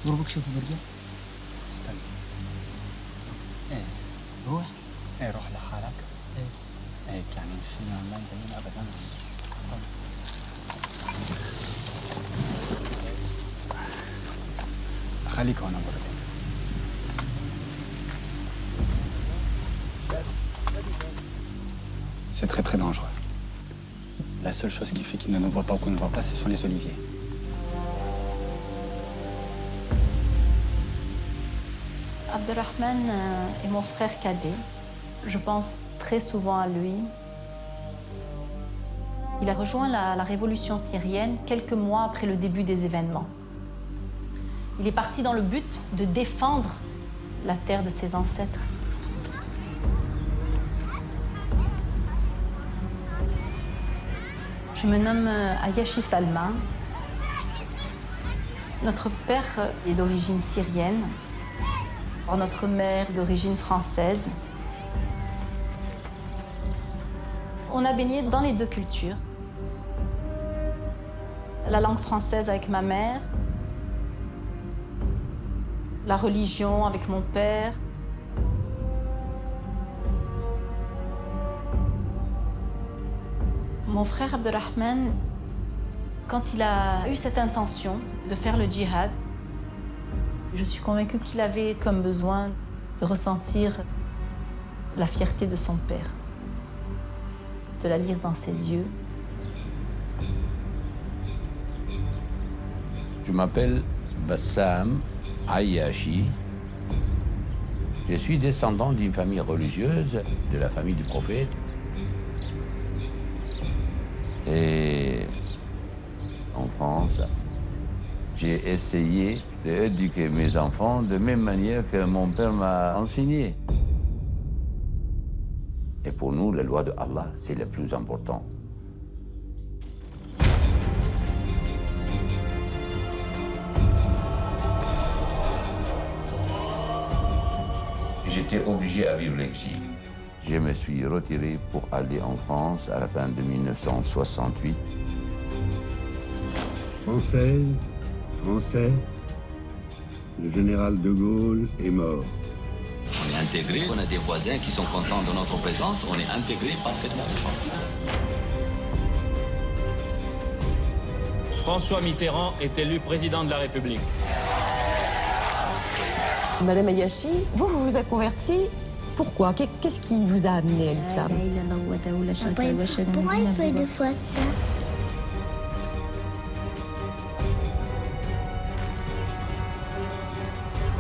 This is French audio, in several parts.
قربك شوفوا برجع. استنى. ايه روح. ايه روح لحالك. ايه هيك يعني الخيام ما مبين ابدا. خليك هون ابو ربيع. C'est très très dangereux. La seule chose qui fait qu'il ne nous voit pas ou qu'on ne voit pas, ce sont les oliviers. Abderrahmane est mon frère cadet. Je pense très souvent à lui. Il a rejoint la révolution syrienne quelques mois après le début des événements. Il est parti dans le but de défendre la terre de ses ancêtres. Je me nomme Ayashi Salma. Notre père est d'origine syrienne, notre mère d'origine française. On a baigné dans les deux cultures. La langue française avec ma mère, la religion avec mon père. Mon frère Abderrahmane, quand il a eu cette intention de faire le djihad, je suis convaincue qu'il avait comme besoin de ressentir la fierté de son père, de la lire dans ses yeux. Je m'appelle Bassam Ayashi. Je suis descendant d'une famille religieuse, de la famille du prophète. Et en France, j'ai essayé d'éduquer mes enfants de la même manière que mon père m'a enseigné. Et pour nous, la loi de Allah, c'est le plus important. J'étais obligé à vivre l'exil. Je me suis retiré pour aller en France à la fin de 1968. Française, Français, le général de Gaulle est mort. On est intégré, on a des voisins qui sont contents de notre présence, on est intégré parfaitement en France. François Mitterrand est élu président de la République. Madame Ayashi, vous vous êtes convertie. Pourquoi? Qu'est-ce qui vous a amené à l'islam? Pourquoi il fait deux fois ça?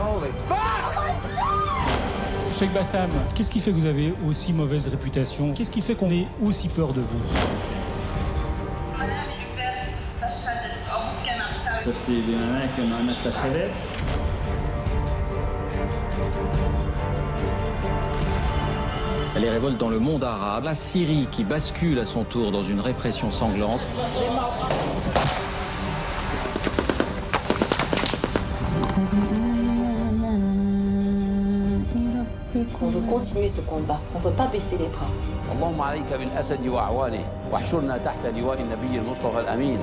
Holy fuck! Cheikh Bassam, qu'est-ce qui fait que vous avez aussi mauvaise réputation? Qu'est-ce qui fait qu'on ait aussi peur de vous? Les révoltes dans le monde arabe, la Syrie qui bascule à son tour dans une répression sanglante. On veut continuer ce combat, on ne veut pas baisser les bras. اللهم عليك بالأسد وأعوانه واحشرنا تحت لواء النبي المصطفى الأمين.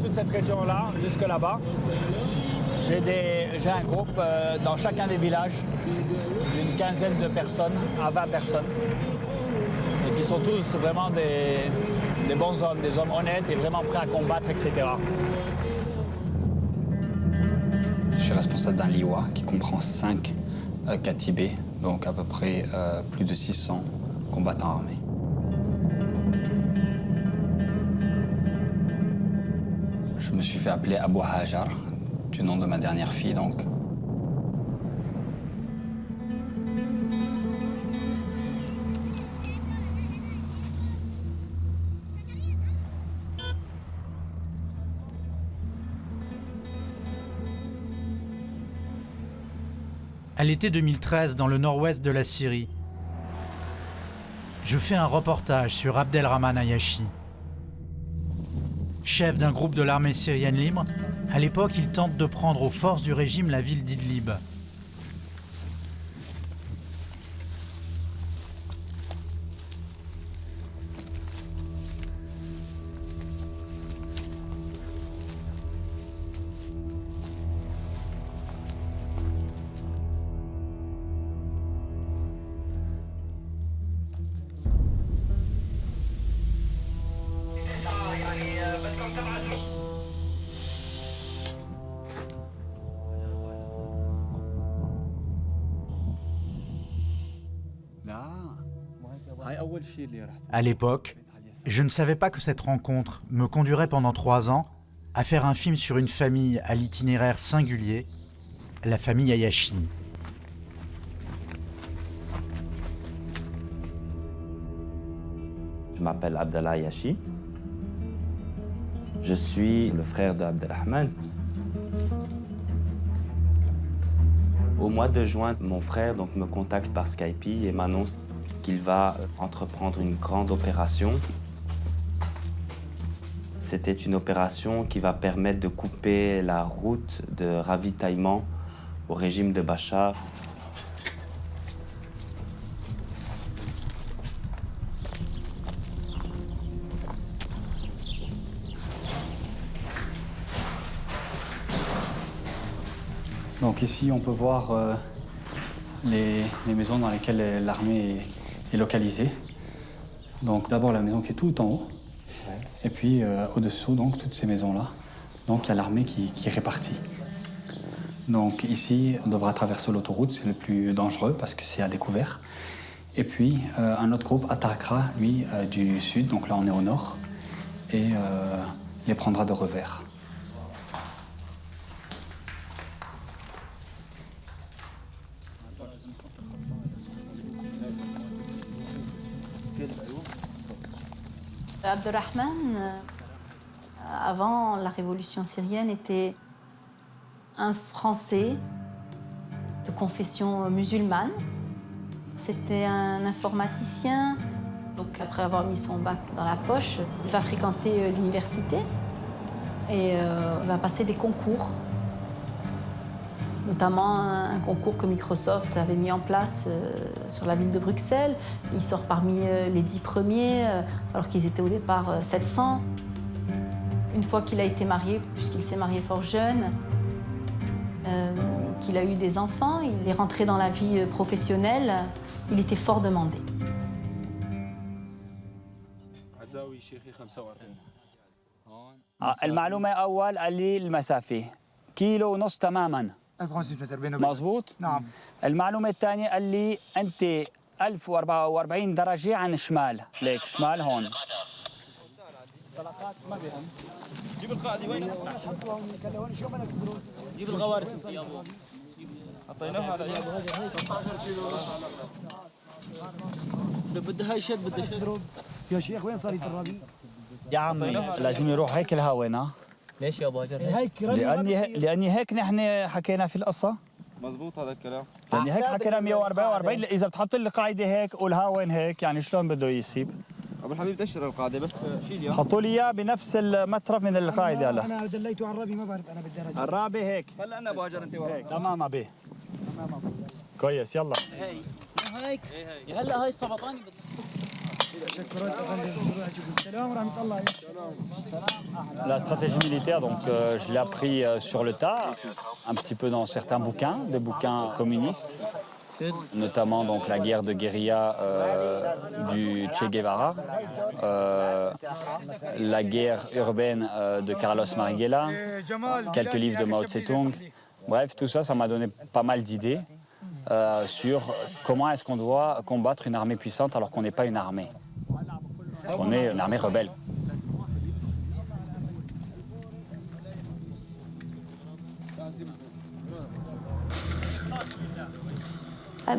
Toute cette région-là, jusque là-bas, j'ai un groupe dans chacun des villages d'une quinzaine de personnes à 20 personnes et qui sont tous vraiment des bons hommes, des hommes honnêtes et vraiment prêts à combattre, etc. Je suis responsable d'un liwa qui comprend 5 katibés, donc à peu près plus de 600 combattants armés. Je me suis fait appeler Abou Hajar, du nom de ma dernière fille, donc. À l'été 2013, dans le nord-ouest de la Syrie, je fais un reportage sur Abdelrahman Ayashi. Chef d'un groupe de l'armée syrienne libre, à l'époque, il tente de prendre aux forces du régime la ville d'Idlib. À l'époque, je ne savais pas que cette rencontre me conduirait pendant 3 ans à faire un film sur une famille à l'itinéraire singulier, la famille Ayashi. Je m'appelle Abdallah Ayashi. Je suis le frère de Abdelrahman. Au mois de juin, mon frère me contacte par Skype et m'annonce qu'il va entreprendre une grande opération. C'était une opération qui va permettre de couper la route de ravitaillement au régime de Bachar. Donc ici, on peut voir les maisons dans lesquelles l'armée est localisée. Donc d'abord la maison qui est tout en haut, et puis au-dessous, donc toutes ces maisons-là. Donc il y a l'armée qui est répartie. Donc ici, on devra traverser l'autoroute, c'est le plus dangereux parce que c'est à découvert. Et puis un autre groupe attaquera, lui, du sud, donc là on est au nord, et les prendra de revers. Abdelrahman, avant la révolution syrienne, était un Français de confession musulmane. C'était un informaticien. Donc après avoir mis son bac dans la poche, il va fréquenter l'université et va passer des concours. Notamment un concours que Microsoft avait mis en place sur la ville de Bruxelles. Il sort parmi les 10 premiers, alors qu'ils étaient au départ 700. Une fois qu'il a été marié, puisqu'il s'est marié fort jeune, qu'il a eu des enfants, il est rentré dans la vie professionnelle, il était fort demandé. المعلومة أول قال لي المسافة 1.5 كيلو تماماً. 1500 متر بينه وبين. مظبوط؟ نعم. المعلومة الثانية قال لي أنت 1044 درجة عن الشمال، ليك شمال هون. طلقات ما بهم. جيب القاعدة وين؟ جيب الغوارس انت يا ابو. حطيناها على 15 كيلو. بدها يشد بدها يشد. يا شيخ وين صار الرابي؟ يا عمي لازم يروح هيك الهاونا. ليش يا ابو هاجر؟ لاني هيك نحن حكينا في القصه. مزبوط هذا الكلام. لاني هيك حكينا 144 اذا بتحط لي القاعده هيك والهاون هيك يعني شلون بده يسيب؟ ابو الحبيب تشر القاعده بس شيل اياه. حطوا لي اياه بنفس المترف من القاعده هلا. انا دليته على الرابي ما بعرف انا بالدرجه. الرابي هيك. هلا انا ابو هاجر انت ورا. تمام ابي. كويس يلا. هيك هلا هاي السبطاني. La stratégie militaire, donc, je l'ai appris sur le tas, un petit peu dans certains bouquins, des bouquins communistes, notamment donc, la guerre de guérilla du Che Guevara, la guerre urbaine de Carlos Marighella, quelques livres de Mao Tse-tung. Bref, tout ça, ça m'a donné pas mal d'idées sur comment est-ce qu'on doit combattre une armée puissante alors qu'on n'est pas une armée. On est une armée rebelle.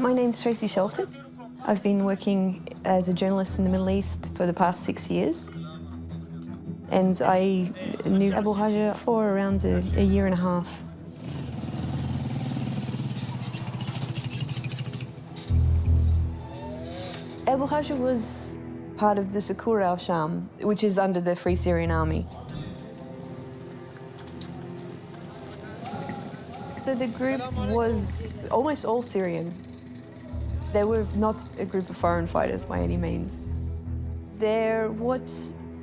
My name's Tracy Shelton. I've been working as a journalist in the Middle East for the past 6 years. And I knew Abu Hajar for around a year and a half. Abu Hajja was part of the Suqur al-Sham, which is under the Free Syrian Army. So the group was almost all Syrian. They were not a group of foreign fighters by any means. They're what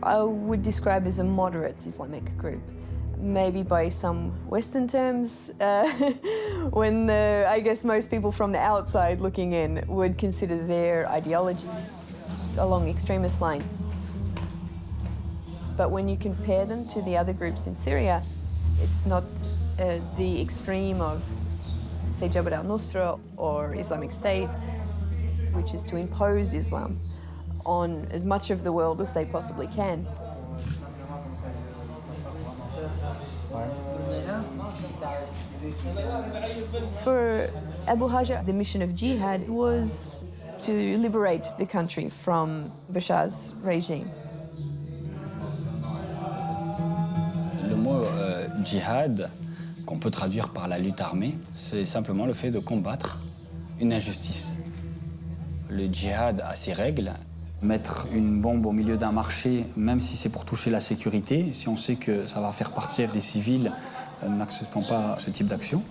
I would describe as a moderate Islamic group. Maybe by some Western terms, when I guess most people from the outside looking in would consider their ideology along extremist lines. But when you compare them to the other groups in Syria, it's not the extreme of, say, Jabhat al-Nusra or Islamic State, which is to impose Islam on as much of the world as they possibly can. For Abu Hajja, the mission of jihad was to liberate the country from Bashar's regime. Le mot djihad, qu'on peut traduire par la lutte armée, c'est simplement le fait de combattre une injustice. Le djihad a ses règles. Mettre une bombe au milieu d'un marché, même si c'est pour toucher la sécurité, si on sait que ça va faire partir des civils, n'acceptons pas ce type d'action.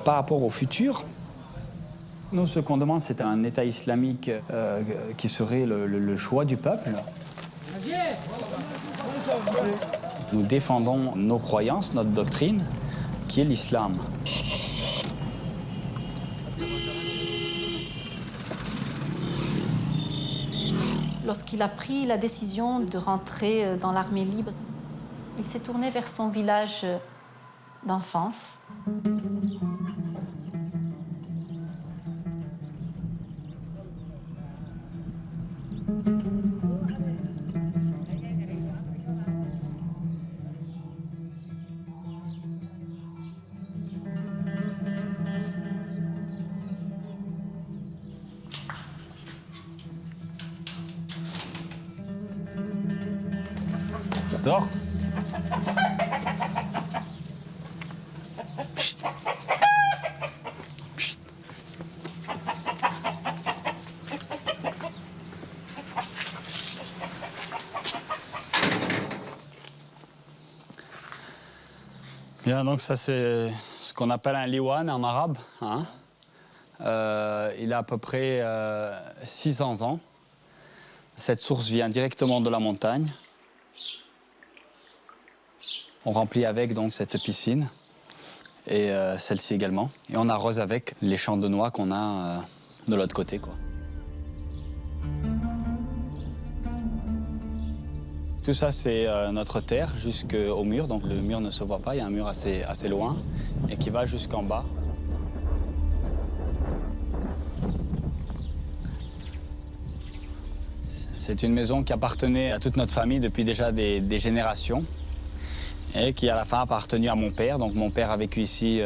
Par rapport au futur, nous, ce qu'on demande, c'est un État islamique qui serait le choix du peuple. Nous défendons nos croyances, notre doctrine, qui est l'islam. Lorsqu'il a pris la décision de rentrer dans l'armée libre, il s'est tourné vers son village d'enfance. Dors. Chut. Chut. Bien, donc ça c'est ce qu'on appelle un liwan en arabe. Hein. Il a à peu près 600 ans. Cette source vient directement de la montagne. On remplit avec donc cette piscine et celle-ci également. Et on arrose avec les champs de noix qu'on a de l'autre côté, quoi. Tout ça, c'est notre terre jusqu'au mur. Donc le mur ne se voit pas, il y a un mur assez loin et qui va jusqu'en bas. C'est une maison qui appartenait à toute notre famille depuis déjà des générations. Et qui à la fin a appartenu à mon père. Donc mon père a vécu ici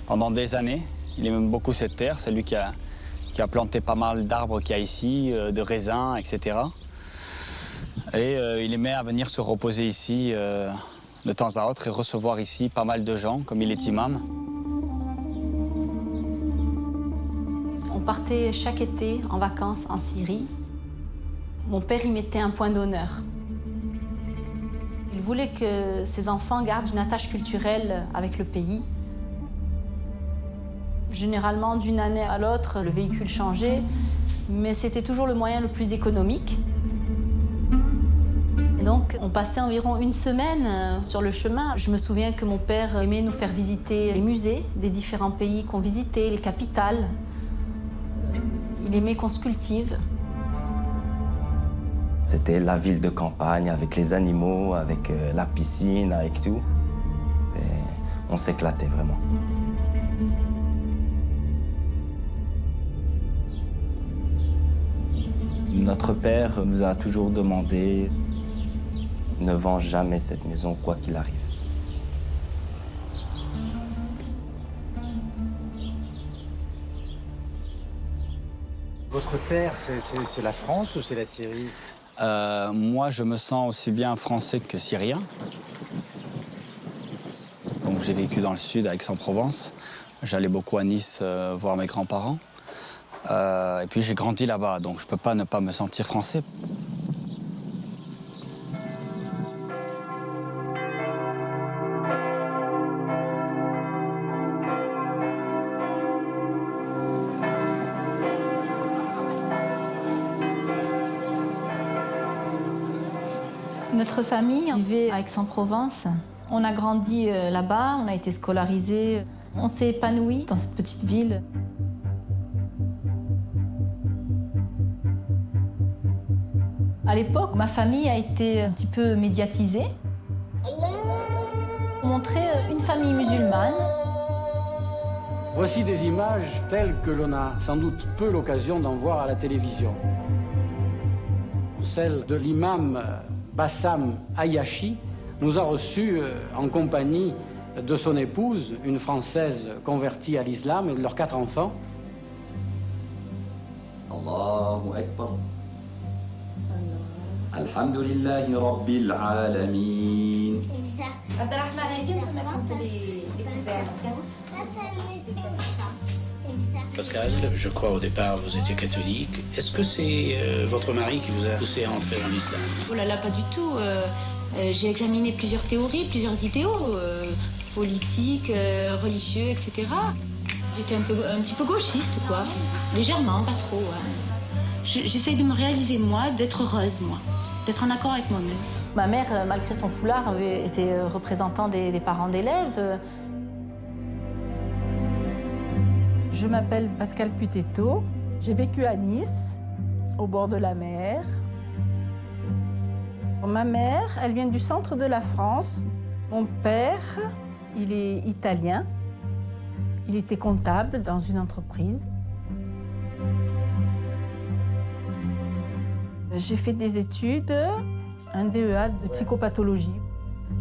pendant des années. Il aime beaucoup cette terre. C'est lui qui a planté pas mal d'arbres qu'il y a ici, de raisins, etc. Et il aimait à venir se reposer ici de temps à autre et recevoir ici pas mal de gens, comme il est imam. On partait chaque été en vacances en Syrie. Mon père y mettait un point d'honneur. Il voulait que ses enfants gardent une attache culturelle avec le pays. Généralement, d'une année à l'autre, le véhicule changeait, mais c'était toujours le moyen le plus économique. Et donc, on passait environ une semaine sur le chemin. Je me souviens que mon père aimait nous faire visiter les musées des différents pays qu'on visitait, les capitales. Il aimait qu'on se cultive. C'était la ville de campagne avec les animaux, avec la piscine, avec tout. Et on s'éclatait vraiment. Notre père nous a toujours demandé « Ne vends jamais cette maison, quoi qu'il arrive ». Votre terre, c'est la France ou c'est la Syrie ? Moi, je me sens aussi bien français que syrien. Donc, j'ai vécu dans le sud, à Aix-en-Provence. J'allais beaucoup à Nice voir mes grands-parents. Et puis j'ai grandi là-bas, donc je peux pas ne pas me sentir français. Notre famille vivait à Aix-en-Provence. On a grandi là-bas, on a été scolarisés, on s'est épanoui dans cette petite ville. À l'époque, ma famille a été un petit peu médiatisée. On montrait une famille musulmane. Voici des images telles que l'on a sans doute peu l'occasion d'en voir à la télévision. Celle de l'imam Bassam Ayashi nous a reçus en compagnie de son épouse, une Française convertie à l'islam, et de leurs 4 enfants. Allahu Akbar. Alhamdulillahi Rabbil Alamin. Pascal, je crois au départ vous étiez catholique. Est-ce que c'est votre mari qui vous a poussé à entrer dans l'islam? Oh là là, pas du tout. J'ai examiné plusieurs théories, plusieurs idéaux, politiques, religieux, etc. J'étais un petit peu gauchiste, quoi. Légèrement, pas trop. J'essaye de me réaliser, moi, d'être heureuse, moi. D'être en accord avec moi-même. Ma mère, malgré son foulard, avait été représentant des parents d'élèves. Je m'appelle Pascal Putetto. J'ai vécu à Nice, au bord de la mer. Ma mère, elle vient du centre de la France. Mon père, il est italien. Il était comptable dans une entreprise. J'ai fait des études, un DEA de psychopathologie.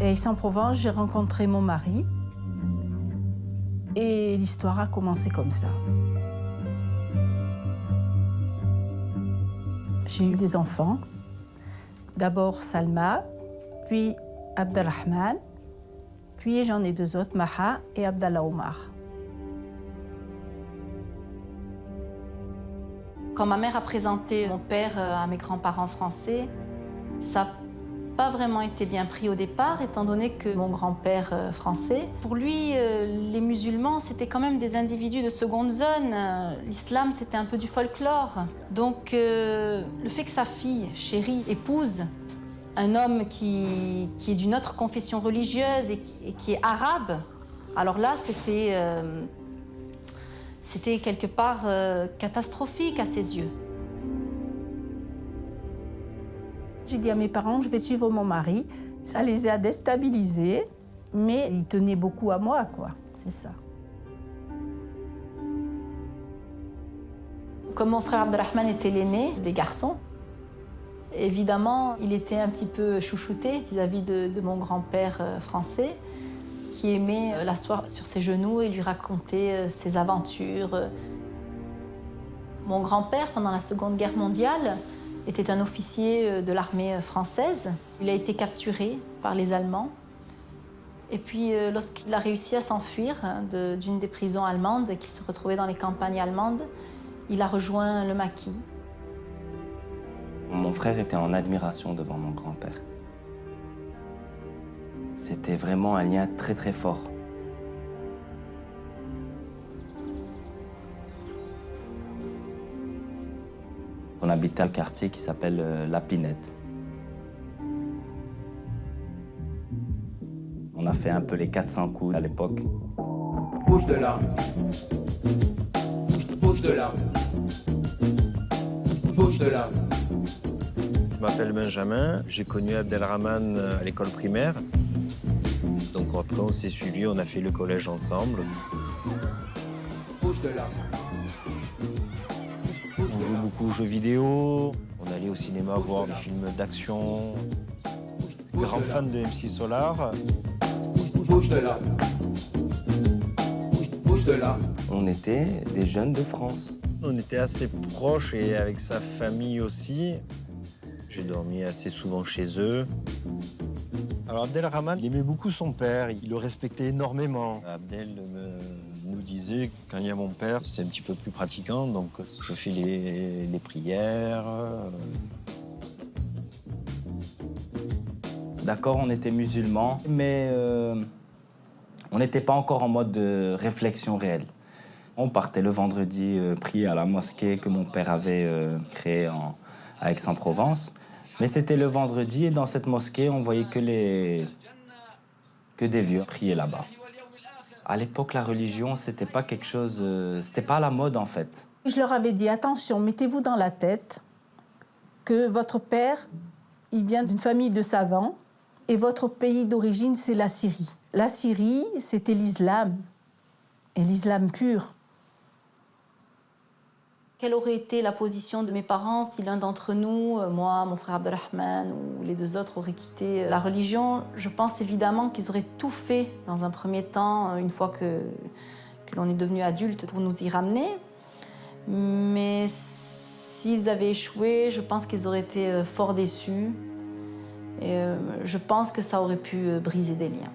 Et à Aix-en-Provence, j'ai rencontré mon mari. Et l'histoire a commencé comme ça. J'ai eu des enfants. D'abord Salma, puis Abdelrahman, puis j'en ai 2 autres, Maha et Abdallah Omar. Quand ma mère a présenté mon père à mes grands-parents français, ça n'a pas vraiment été bien pris au départ, étant donné que mon grand-père français, pour lui, les musulmans, c'était quand même des individus de seconde zone. L'islam, c'était un peu du folklore. Donc, le fait que sa fille, chérie, épouse un homme qui est d'une autre confession religieuse et qui est arabe, alors là, c'était quelque part catastrophique à ses yeux. J'ai dit à mes parents que je vais suivre mon mari. Ça les a déstabilisés, mais ils tenaient beaucoup à moi, quoi. C'est ça. Comme mon frère Abdelrahman était l'aîné des garçons, évidemment, il était un petit peu chouchouté vis-à-vis de mon grand-père français, qui aimait l'asseoir sur ses genoux et lui raconter ses aventures. Mon grand-père, pendant la Seconde Guerre mondiale, était un officier de l'armée française. Il a été capturé par les Allemands. Et puis, lorsqu'il a réussi à s'enfuir d'une des prisons allemandes qui se retrouvait dans les campagnes allemandes, il a rejoint le maquis. Mon frère était en admiration devant mon grand-père. C'était vraiment un lien très très fort. On habitait un quartier qui s'appelle La Pinette. On a fait un peu les 400 coups à l'époque. Bouge de là. Bouge de là. Bouge de là. Je m'appelle Benjamin, j'ai connu Abdelrahman à l'école primaire. Donc après on s'est suivis, on a fait le collège ensemble. Bouge de là. On jouait beaucoup aux jeux vidéo, on allait au cinéma voir des films d'action. Grand fan de MC Solar. Bouge de là. Bouge de là. On était des jeunes de France. On était assez proches et avec sa famille aussi. J'ai dormi assez souvent chez eux. Alors Abdelrahman, il aimait beaucoup son père, il le respectait énormément. Abdel nous disait disais, quand il y a mon père, c'est un petit peu plus pratiquant, donc je fais les prières. D'accord, on était musulmans, mais on n'était pas encore en mode de réflexion réelle. On partait le vendredi prier à la mosquée que mon père avait créée à Aix-en-Provence. Mais c'était le vendredi et dans cette mosquée, on voyait que des vieux prier là-bas. À l'époque, la religion, c'était pas quelque chose... c'était pas à la mode, en fait. Je leur avais dit, attention, mettez-vous dans la tête que votre père, il vient d'une famille de savants et votre pays d'origine, c'est la Syrie. La Syrie, c'était l'islam, et l'islam pur. Quelle aurait été la position de mes parents si l'un d'entre nous, moi, mon frère Abdelrahman ou les deux autres, auraient quitté la religion? Je pense évidemment qu'ils auraient tout fait dans un premier temps, une fois que l'on est devenu adulte, pour nous y ramener. Mais s'ils avaient échoué, je pense qu'ils auraient été fort déçus. Et je pense que ça aurait pu briser des liens.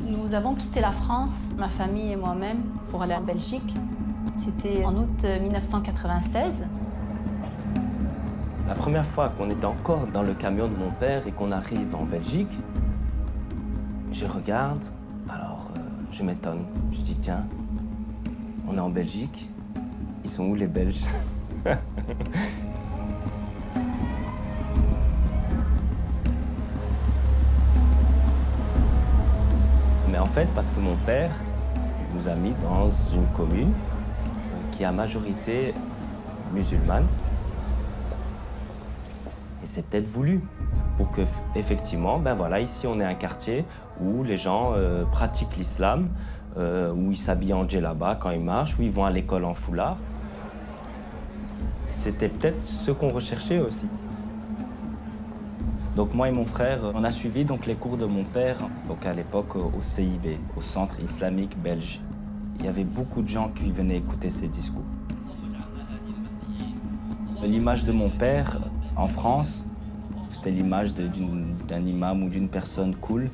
Nous avons quitté la France, ma famille et moi-même, pour aller en Belgique. C'était en août 1996. La première fois qu'on était encore dans le camion de mon père et qu'on arrive en Belgique, je regarde, alors je m'étonne. Je dis, tiens, on est en Belgique, ils sont où les Belges? Mais en fait, parce que mon père nous a mis dans une commune qui est à majorité musulmane. Et c'est peut-être voulu pour que, effectivement, ben voilà, ici on est un quartier où les gens pratiquent l'islam, où ils s'habillent en djellaba quand ils marchent, où ils vont à l'école en foulard. C'était peut-être ce qu'on recherchait aussi. Donc moi et mon frère, on a suivi donc les cours de mon père, donc à l'époque au CIB, au Centre islamique belge. Il y avait beaucoup de gens qui venaient écouter ses discours. L'image de mon père en France, c'était l'image d'un imam ou d'une personne cool.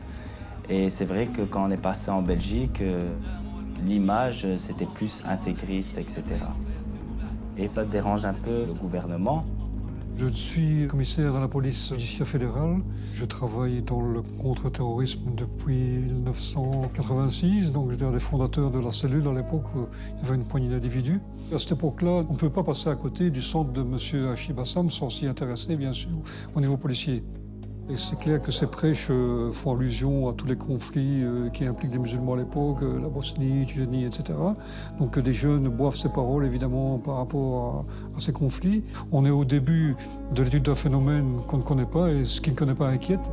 Et c'est vrai que quand on est passé en Belgique, l'image, c'était plus intégriste, etc. Et ça dérange un peu le gouvernement. Je suis commissaire à la police judiciaire fédérale. Je travaille dans le contre-terrorisme depuis 1986. Donc j'étais un des fondateurs de la cellule à l'époque où il y avait une poignée d'individus. À cette époque-là, on ne peut pas passer à côté du centre de M. Hachi Bassam sans s'y intéresser, bien sûr, au niveau policier. Et c'est clair que ces prêches font allusion à tous les conflits qui impliquent des musulmans à l'époque, la Bosnie, Tchétchénie, etc. Donc des jeunes boivent ces paroles, évidemment, par rapport à ces conflits. On est au début de l'étude d'un phénomène qu'on ne connaît pas et ce qui ne connaît pas inquiète.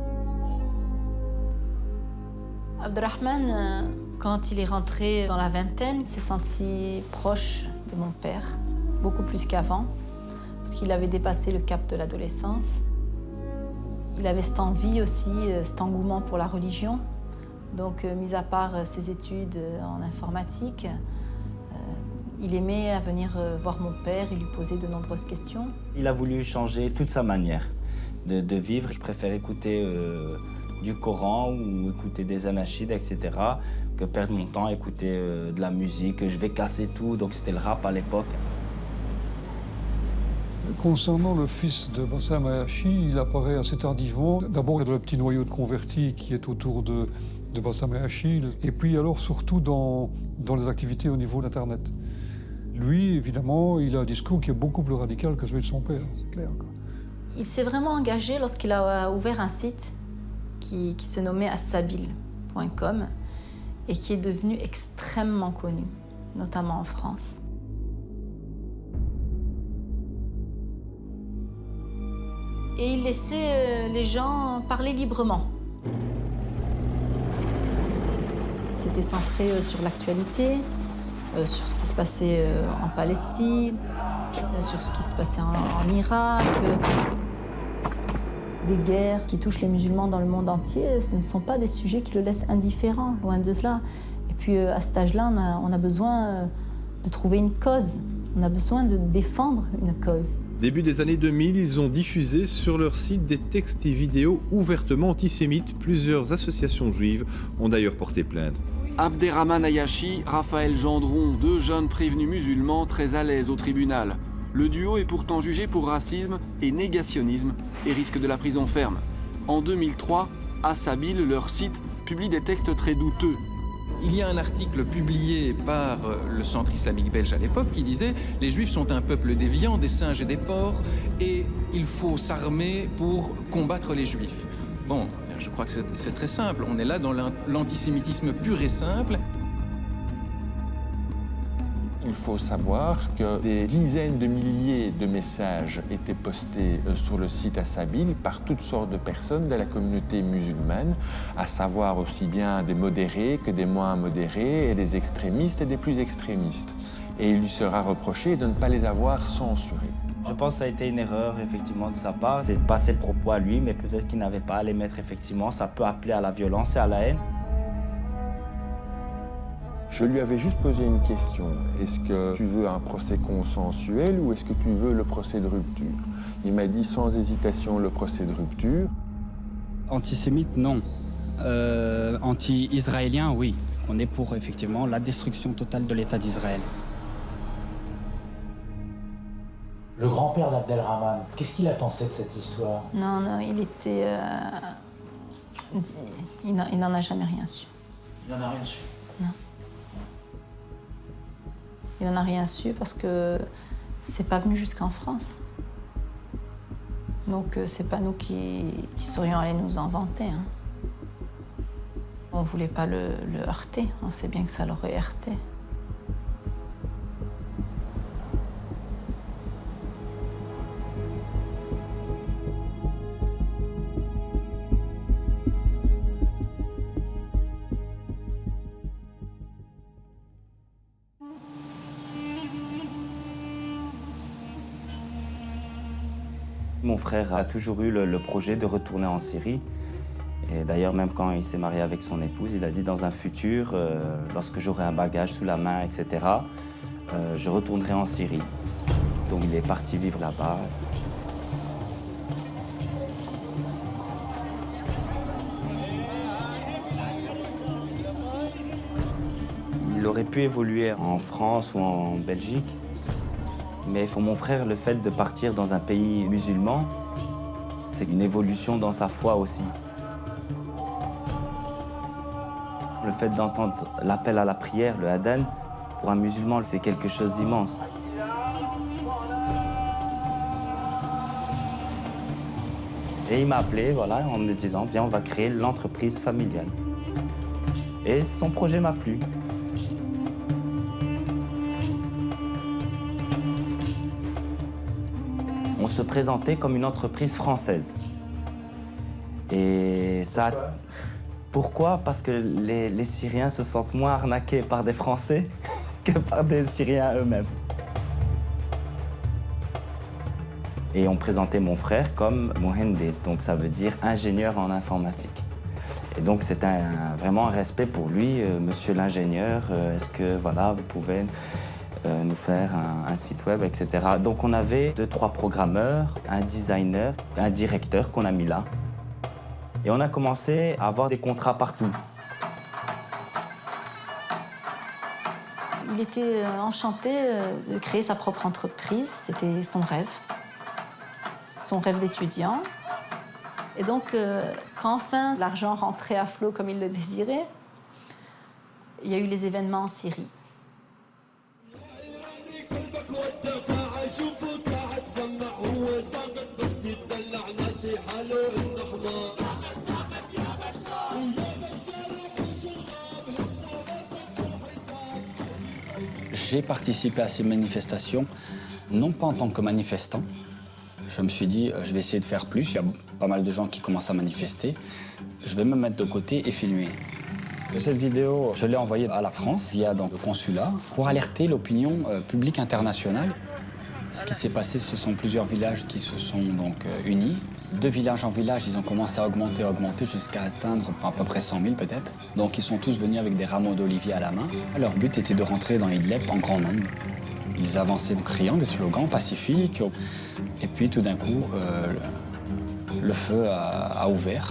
Abdelrahman, quand il est rentré dans la vingtaine, s'est senti proche de mon père, beaucoup plus qu'avant, parce qu'il avait dépassé le cap de l'adolescence. Il avait cette envie aussi, cet engouement pour la religion. Donc, mis à part ses études en informatique, il aimait à venir voir mon père et lui poser de nombreuses questions. Il a voulu changer toute sa manière de vivre. Je préfère écouter du Coran ou écouter des anachides, etc., que perdre mon temps à écouter de la musique. Je vais casser tout, donc c'était le rap à l'époque. Concernant le fils de Bassam Hayachi, il apparaît assez tardivement. D'abord, il y a le petit noyau de convertis qui est autour de Bassam Hayachi, et puis alors surtout dans les activités au niveau d'Internet. Lui, évidemment, il a un discours qui est beaucoup plus radical que celui de son père, c'est clair. Il s'est vraiment engagé lorsqu'il a ouvert un site qui se nommait assabil.com et qui est devenu extrêmement connu, notamment en France. Et il laissait les gens parler librement. C'était centré sur l'actualité, sur ce qui se passait en Palestine, sur ce qui se passait en Irak. Des guerres qui touchent les musulmans dans le monde entier, ce ne sont pas des sujets qui le laissent indifférent, loin de cela. Et puis à cet âge-là, on a besoin de trouver une cause, on a besoin de défendre une cause. Début des années 2000, ils ont diffusé sur leur site des textes et vidéos ouvertement antisémites. Plusieurs associations juives ont d'ailleurs porté plainte. Abderrahmane Ayachi, Raphaël Gendron, deux jeunes prévenus musulmans très à l'aise au tribunal. Le duo est pourtant jugé pour racisme et négationnisme et risque de la prison ferme. En 2003, Assabil, leur site, publie des textes très douteux. Il y a un article publié par le Centre islamique belge à l'époque qui disait « Les Juifs sont un peuple déviant, des singes et des porcs, et il faut s'armer pour combattre les Juifs. » Bon, je crois que c'est très simple. On est là dans l'antisémitisme pur et simple. Il faut savoir que des dizaines de milliers de messages étaient postés sur le site Assabil par toutes sortes de personnes de la communauté musulmane, à savoir aussi bien des modérés que des moins modérés, et des extrémistes et des plus extrémistes. Et il lui sera reproché de ne pas les avoir censurés. Je pense que ça a été une erreur effectivement de sa part. C'est pas ses propos à lui, mais peut-être qu'il n'avait pas à les mettre effectivement. Ça peut appeler à la violence et à la haine. Je lui avais juste posé une question. Est-ce que tu veux un procès consensuel ou est-ce que tu veux le procès de rupture? Il m'a dit sans hésitation le procès de rupture. Antisémite, non. Anti-israélien, oui. On est pour effectivement la destruction totale de l'État d'Israël. Le grand-père d'Abdelrahman, qu'est-ce qu'il a pensé de cette histoire? Non, il était... il n'en a jamais rien su. Il n'en a rien su? Non. Il n'en a rien su parce que c'est pas venu jusqu'en France. Donc c'est pas nous qui serions allés nous en vanter. Hein. On voulait pas le heurter, on sait bien que ça l'aurait heurté. Mon frère a toujours eu le projet de retourner en Syrie. Et d'ailleurs, même quand il s'est marié avec son épouse, il a dit dans un futur, lorsque j'aurai un bagage sous la main, etc., je retournerai en Syrie. Donc il est parti vivre là-bas. Il aurait pu évoluer en France ou en Belgique. Mais pour mon frère, le fait de partir dans un pays musulman, c'est une évolution dans sa foi aussi. Le fait d'entendre l'appel à la prière, le adhan, pour un musulman, c'est quelque chose d'immense. Et il m'a appelé, voilà, en me disant, viens, on va créer l'entreprise familiale. Et son projet m'a plu. On se présentait comme une entreprise française. Et ça... Pourquoi? Parce que les Syriens se sentent moins arnaqués par des Français que par des Syriens eux-mêmes. Et on présentait mon frère comme Mohendes, donc ça veut dire ingénieur en informatique. Et donc c'est vraiment un respect pour lui, monsieur l'ingénieur, est-ce que voilà, vous pouvez nous faire un site web, etc. Donc on avait 2-3 programmeurs, un designer, un directeur qu'on a mis là. Et on a commencé à avoir des contrats partout. Il était enchanté de créer sa propre entreprise, c'était son rêve d'étudiant. Et donc, quand enfin l'argent rentrait à flot comme il le désirait, il y a eu les événements en Syrie. J'ai participé à ces manifestations, non pas en tant que manifestant. Je me suis dit, je vais essayer de faire plus. Il y a pas mal de gens qui commencent à manifester. Je vais me mettre de côté et filmer. Cette vidéo, je l'ai envoyée à la France, via le consulat, pour alerter l'opinion publique internationale. Ce qui s'est passé, ce sont plusieurs villages qui se sont donc unis. De village en village, ils ont commencé à augmenter jusqu'à atteindre à peu près 100 000 peut-être. Donc ils sont tous venus avec des rameaux d'olivier à la main. Leur but était de rentrer dans Idlib en grand nombre. Ils avançaient en criant des slogans pacifiques. Et puis tout d'un coup, le feu a ouvert.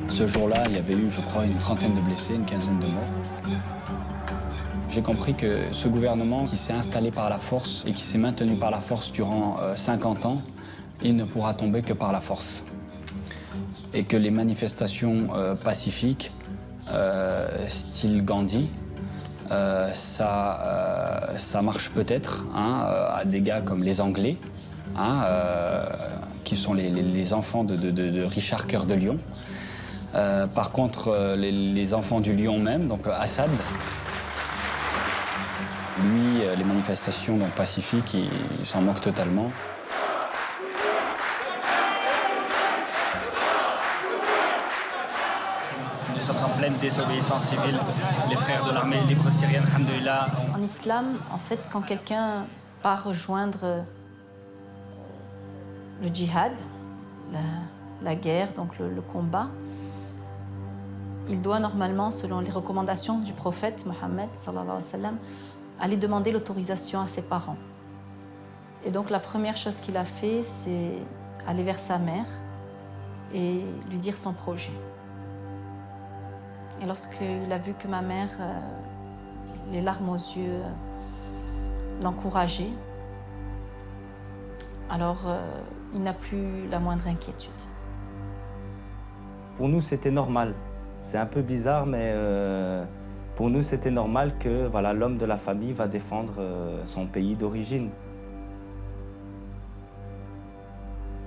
Ce jour-là, il y avait eu, je crois, une trentaine de blessés, une quinzaine de morts. J'ai compris que ce gouvernement qui s'est installé par la force et qui s'est maintenu par la force durant 50 ans, il ne pourra tomber que par la force. Et que les manifestations pacifiques, style Gandhi, ça marche peut-être à des gars comme les Anglais, qui sont les enfants de Richard Cœur de Lion. Par contre, les enfants du lion même, donc Assad, lui, les manifestations donc, pacifiques, il s'en moque totalement. Nous sommes en pleine désobéissance civile. Les frères de l'armée libre syrienne, alhamdoulilah. En islam, en fait, quand quelqu'un part rejoindre le djihad, la guerre, donc le combat, il doit normalement, selon les recommandations du prophète Mohammed, sallallahu alayhi wa sallam, aller demander l'autorisation à ses parents. Et donc la première chose qu'il a fait, c'est aller vers sa mère et lui dire son projet. Et lorsqu'il a vu que ma mère, les larmes aux yeux, l'encourageait, alors il n'a plus la moindre inquiétude. Pour nous, c'était normal. C'est un peu bizarre, mais pour nous, c'était normal que voilà, l'homme de la famille va défendre son pays d'origine.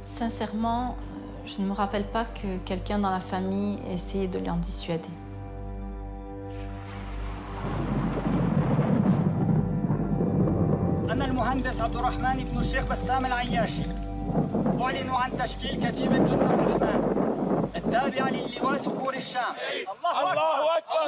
Sincèrement, je ne me rappelle pas que quelqu'un dans la famille ait essayé de l'en dissuader. أنا المهندس عبد الرحمن بن الشيخ بسام العياشي أعلن عن تشكيل كتيبة جند الرحمن التابعة للواء صقور الشام. الله أكبر!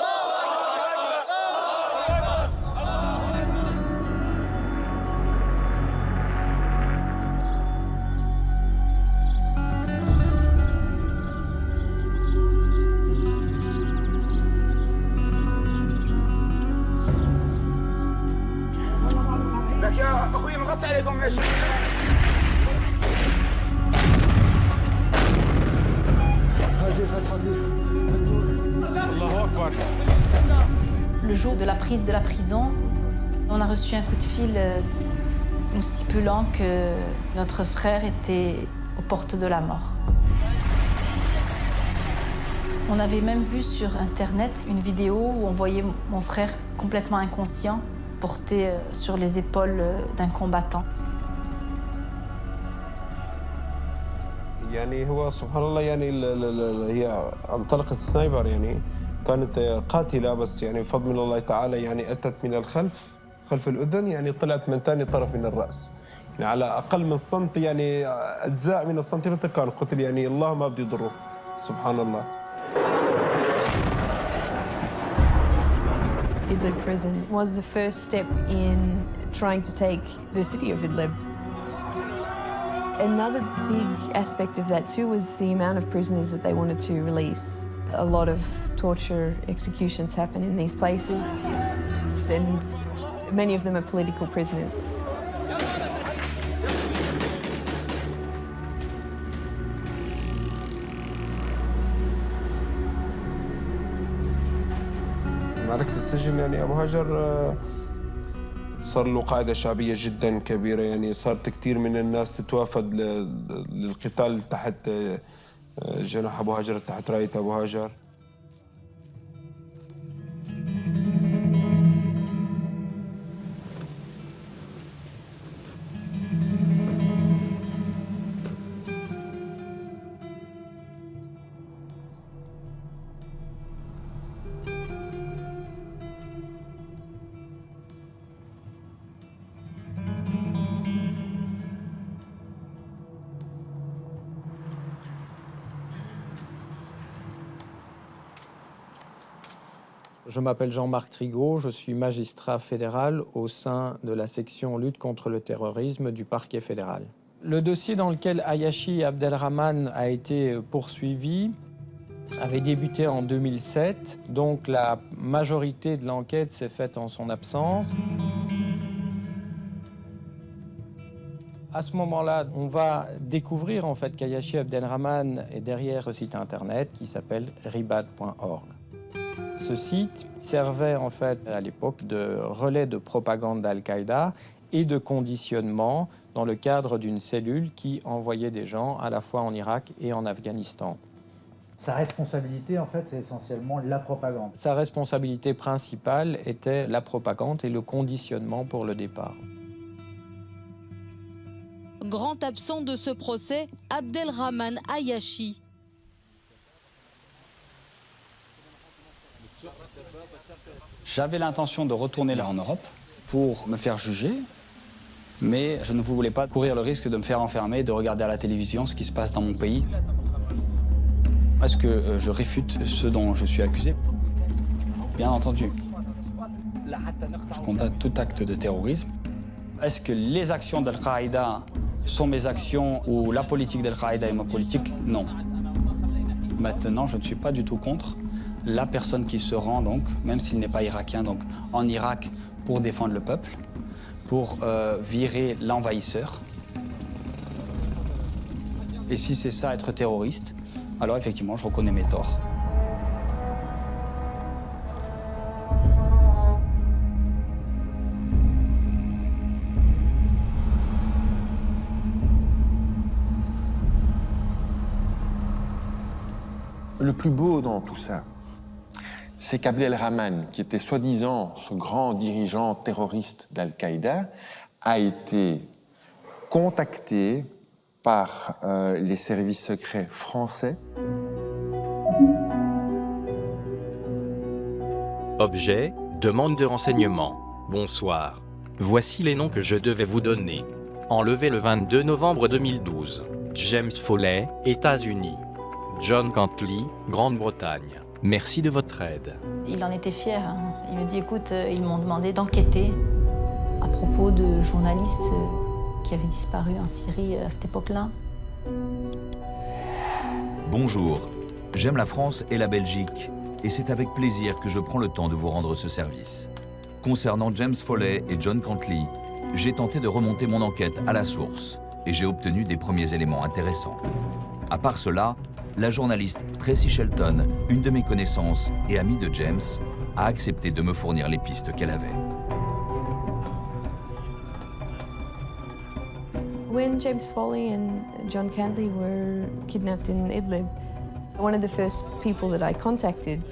لك يا أخوي مغطي عليكم يا شيخ. Le jour de la prise de la prison, on a reçu un coup de fil nous stipulant que notre frère était aux portes de la mort. On avait même vu sur Internet une vidéo où on voyait mon frère complètement inconscient, porté sur les épaules d'un combattant. يعني هو سبحان الله يعني هي انطلقت سنايبر يعني كانت قاتلة بس يعني بفضل من الله تعالى يعني أتت من الخلف خلف الأذن يعني طلعت من ثاني طرف من الرأس يعني على أقل من سنتي يعني أجزاء من السنتيمتر كان قتل يعني الله ما بده يضره سبحان الله. Idlib prison was the first step in trying to take the city of Idlib. Another big aspect of that too was the amount of prisoners that they wanted to release. A lot of torture, executions happen in these places, and many of them are political prisoners. معركة السجن يعني أبو هاجر صار له قاعدة شعبية جدا كبيرة يعني صارت كثير من الناس تتوافد للقتال تحت جناح أبو هاجر تحت راية أبو هاجر. Je m'appelle Jean-Marc Trigaud, je suis magistrat fédéral au sein de la section lutte contre le terrorisme du parquet fédéral. Le dossier dans lequel Ayashi Abdelrahman a été poursuivi avait débuté en 2007, donc la majorité de l'enquête s'est faite en son absence. À ce moment-là, on va découvrir en fait qu'Ayashi Abdelrahman est derrière un site internet qui s'appelle ribad.org. Ce site servait en fait à l'époque de relais de propagande d'Al-Qaïda et de conditionnement dans le cadre d'une cellule qui envoyait des gens à la fois en Irak et en Afghanistan. Sa responsabilité, en fait, c'est essentiellement la propagande. Sa responsabilité principale était la propagande et le conditionnement pour le départ. Grand absent de ce procès, Abdelrahman Ayashi. J'avais l'intention de retourner là en Europe pour me faire juger, mais je ne voulais pas courir le risque de me faire enfermer, de regarder à la télévision ce qui se passe dans mon pays. Est-ce que je réfute ce dont je suis accusé? Bien entendu. Je condamne tout acte de terrorisme. Est-ce que les actions d'Al-Qaïda sont mes actions ou la politique d'Al-Qaïda est ma politique? Non. Maintenant, je ne suis pas du tout contre la personne qui se rend, donc, même s'il n'est pas irakien, donc, en Irak pour défendre le peuple, pour virer l'envahisseur. Et si c'est ça, être terroriste, alors effectivement, je reconnais mes torts. Le plus beau dans tout ça, c'est qu'Abdelrahman, qui était soi-disant ce grand dirigeant terroriste d'Al-Qaïda, a été contacté par les services secrets français. Objet, demande de renseignement. Bonsoir. Voici les noms que je devais vous donner. Enlevé le 22 novembre 2012. James Foley, États-Unis. John Cantley, Grande-Bretagne. Merci de votre aide. Il en était fier. Il me dit, écoute, ils m'ont demandé d'enquêter à propos de journalistes qui avaient disparu en Syrie à cette époque-là. Bonjour, j'aime la France et la Belgique, et c'est avec plaisir que je prends le temps de vous rendre ce service. Concernant James Foley et John Cantley, j'ai tenté de remonter mon enquête à la source, et j'ai obtenu des premiers éléments intéressants. À part cela, la journaliste Tracy Shelton, une de mes connaissances et amie de James, a accepté de me fournir les pistes qu'elle avait. When James Foley and John Cantley were kidnapped in Idlib, one of the first people that I contacted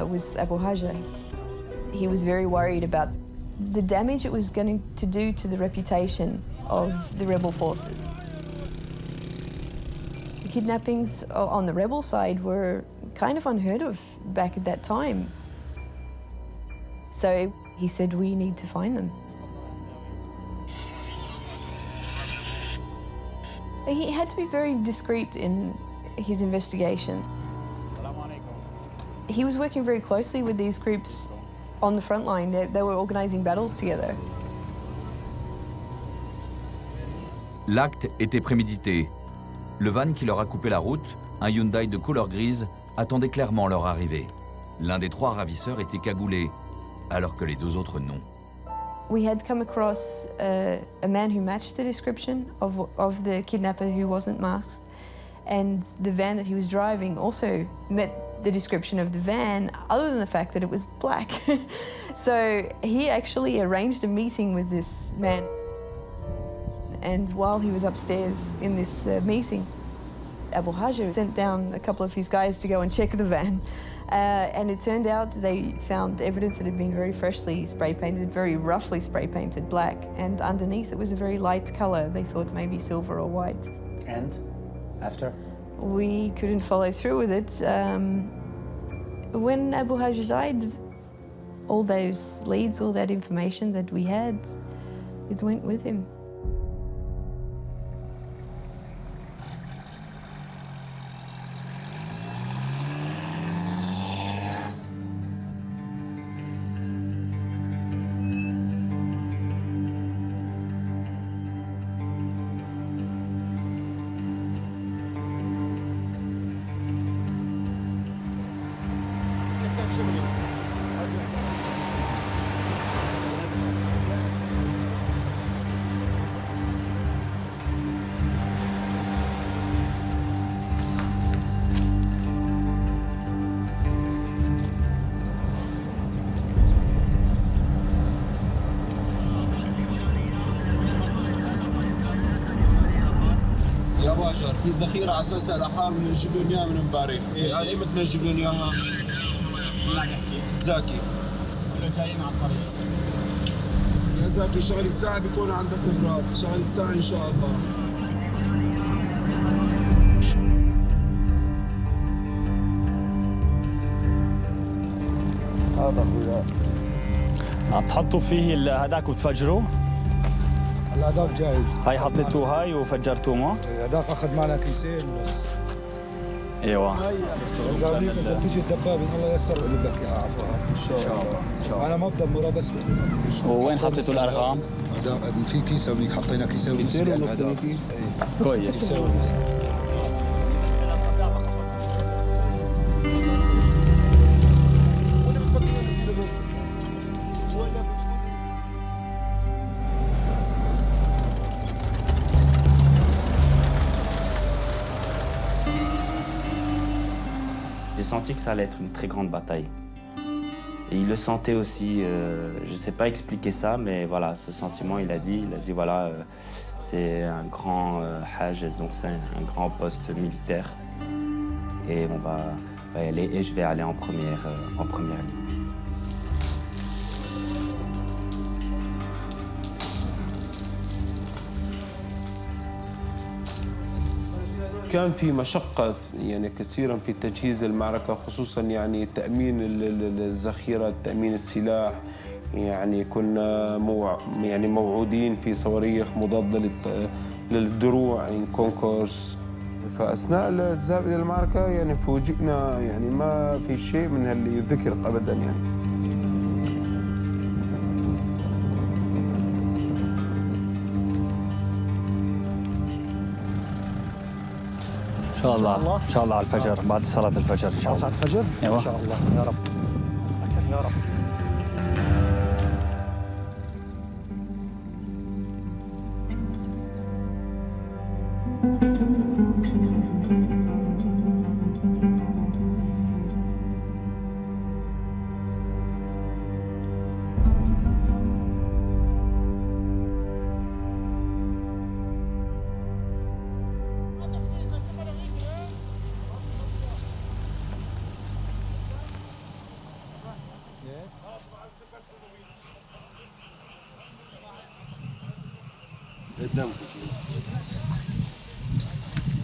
was Abu Haja. He was very worried about the damage it was going to do to the reputation of the rebel forces. The kidnappings on the rebel side were kind of unheard of back at that time. So he said, we need to find them. He had to be very discreet in his investigations. He was working very closely with these groups on the front line. They were organizing battles together. L'acte était prémédité. Le van qui leur a coupé la route, un Hyundai de couleur grise, attendait clairement leur arrivée. L'un des trois ravisseurs était cagoulé, alors que les deux autres non. We had come across a man who matched the description of the kidnapper who wasn't masked, and the van that he was driving also met the description of the van, other than the fact that it was black. So he actually arranged a meeting with this man. And while he was upstairs in this meeting, Abu Haja sent down a couple of his guys to go and check the van. And it turned out they found evidence that had been very freshly spray painted, very roughly spray painted black, and underneath it was a very light color. They thought maybe silver or white. And after? We couldn't follow through with it. When Abu Haja died, all those leads, all that information that we had, it went with him. يا باشا في ذخيره على اساس الاحرار بنجيب لهم اياها من امبارح. هاي ايمتى نجيب لهم اياها؟ الزاكي جايين على الطريق. يا زاكي شغل الساعه بيكون عندك اغراض، شغل الساعه ان شاء الله. هذا اخويا عم تحطوا فيه هذاك وتفجروه؟ هلا هذاك جاهز. هاي حطيتوه هاي وفجرتوه معه؟ هذاك اخذ معنا كيسين بس. ايوه. زامليك اذا بتيجي الدبابه الله ييسر بجيب لك اياها عفوا. ان شاء الله. انا ما بدمرها بس وين حطيتوا الارقام؟ في كيسه هونيك حطينا كيسه ونص. كويس. J'ai senti que ça allait être une très grande bataille. Et il le sentait aussi, je ne sais pas expliquer ça, mais voilà, ce sentiment, il a dit voilà, c'est un grand Hajj, donc c'est un grand poste militaire. Et on va y aller, et je vais aller en première ligne. كان في مشقة يعني كثيرا في تجهيز المعركة، خصوصا يعني تأمين الذخيرة، تأمين السلاح. يعني كنا موعودين في صواريخ مضادة للدروع، يعني كونكورس. فأثناء الذهاب إلى المعركة يعني فوجئنا، يعني ما في شيء من اللي ذكر أبدا يعني. ان شاء الله ان شاء الله على الفجر، بعد صلاة الفجر ان شاء الله. صلاة الفجر؟ ايوه ان شاء الله يا رب. يا رب.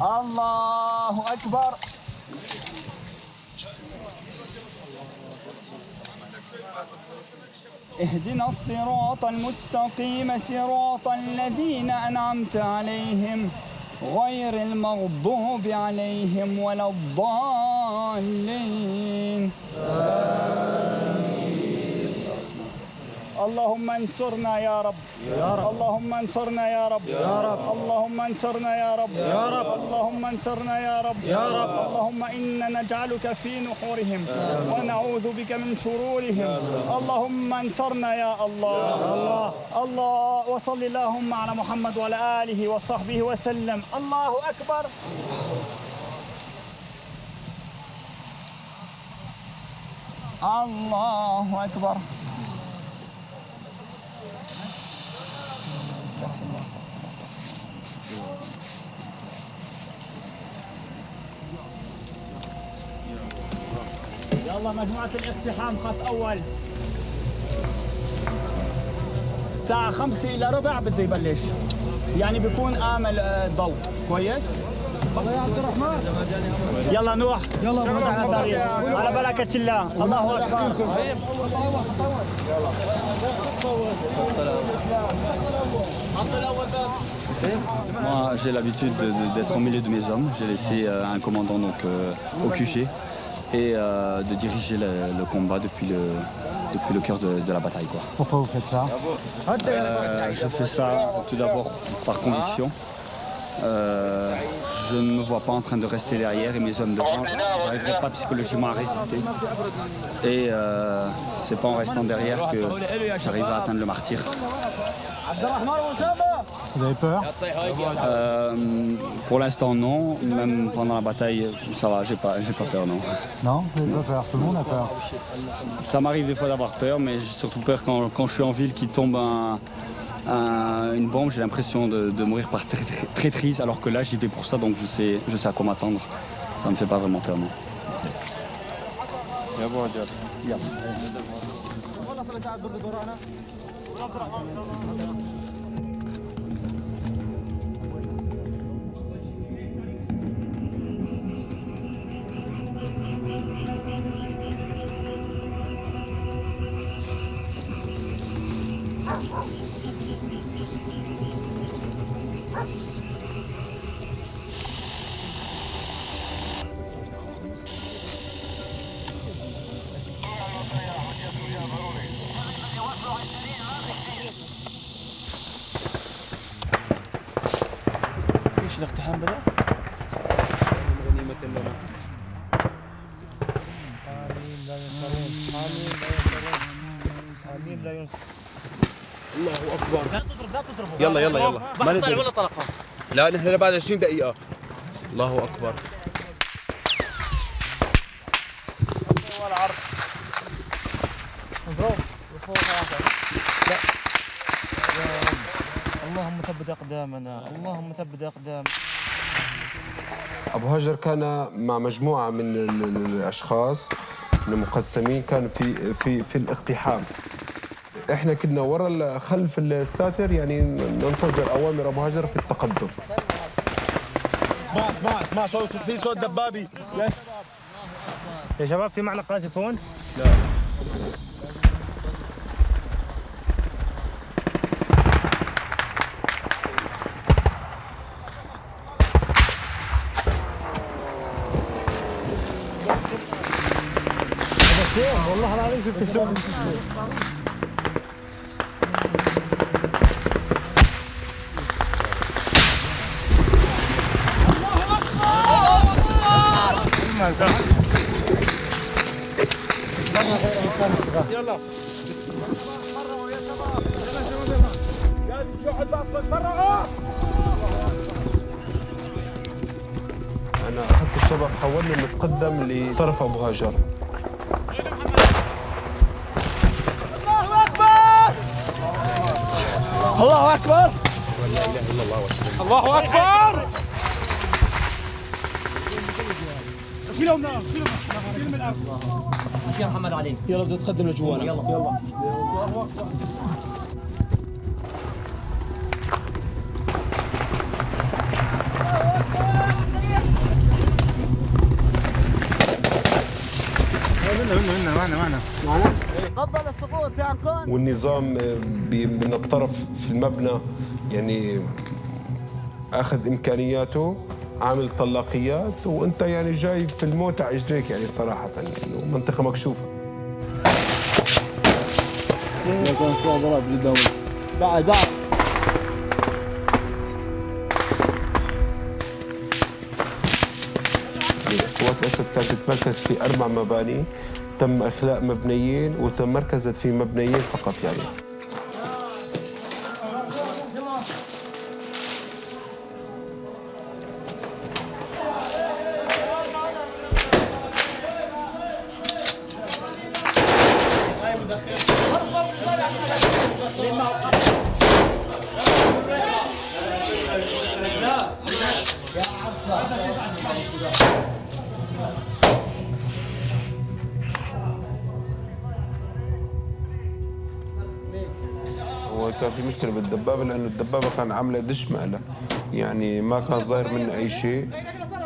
الله أكبر. اهدنا الصراط المستقيم صراط الذين أنعمت عليهم غير المغضوب عليهم ولا الضالين. اللهم انصرنا يا رب. اللهم انصرنا يا رب. اللهم انصرنا يا رب. اللهم انصرنا يا رب. اللهم إنا نجعلك في نحورهم ونعوذ بك من شرورهم. اللهم انصرنا يا الله. الله وصل اللهم على محمد وعلى آله وصحبه وسلم. الله أكبر. الله أكبر. يلا مجموعة الاقتحام خط أول. الساعة 5 إلى ربع بده يبلش، يعني بيكون آمل الضوء كويس؟ يا عبد الرحمن يلا نوح، يلا على بركة الله. الله أكبر. Moi, j'ai l'habitude d'être au milieu de mes hommes. J'ai laissé un commandant donc, au QG et de diriger le combat depuis le cœur de la bataille. Quoi. Pourquoi vous faites ça? Je fais ça tout d'abord par conviction. je ne me vois pas en train de rester derrière et mes hommes devant. Je n'arriverai pas psychologiquement à résister. Et c'est pas en restant derrière que j'arrive à atteindre le martyr. Vous avez peur? Pour l'instant non, même pendant la bataille ça va, j'ai pas peur non. Non, vous n'avez pas peur, tout le monde a peur. Ça m'arrive des fois d'avoir peur, mais j'ai surtout peur quand je suis en ville qu'il tombe une bombe, j'ai l'impression de mourir par traîtrise, alors que là j'y vais pour ça, donc je sais à quoi m'attendre. Ça me fait pas vraiment peur non. الاقتحام بدأ؟ غنيمة لنا. حاميم لا ينصرون، حاميم لا ينصرون، حاميم لا ينصرون. الله أكبر. لا تضرب لا تضرب. يلا يلا يلا. ما نطلع ولا طلقة. لا نحن بعد 20 دقيقة. الله أكبر. والعرض. اضرب. لا. اللهم ثبت أقدامنا، اللهم ثبت أقدامنا. أبو هاجر كان مع مجموعة من الأشخاص المقسمين كان في الاقتحام. إحنا كنا ورا خلف الساتر يعني ننتظر أوامر أبو هاجر في التقدم. اسمع صوت، في صوت دبابي يا شباب. في معنا قاذفون؟ لا. والله العظيم شفت الشغل. يلا أنا أخذت الشباب حولنا نتقدم لطرف أبو هاجر. الله أكبر. لا إله إلا الله وحده. الله أكبر. شيلهم نار، شيلهم من الأرض. مشي يا محمد علي. يلا بدنا نتقدم لجوانا. يلا يلا. معنا قبل السقوط يا عنقون. والنظام من الطرف في المبنى يعني اخذ امكانياته، عامل طلاقيات، وانت يعني جاي في الموت على اجريك يعني صراحه، يعني منطقه مكشوفه. كان فيها ضرب للدولة. بعد قوات الاسد كانت تتمركز في 4 مباني، تم اخلاء مبنيين وتمركزت في مبنيين فقط يعني. هو كان في مشكلة بالدبابة لأنه الدبابة كان عاملة دش مقلة، يعني ما كان ظاهر منه أي شيء،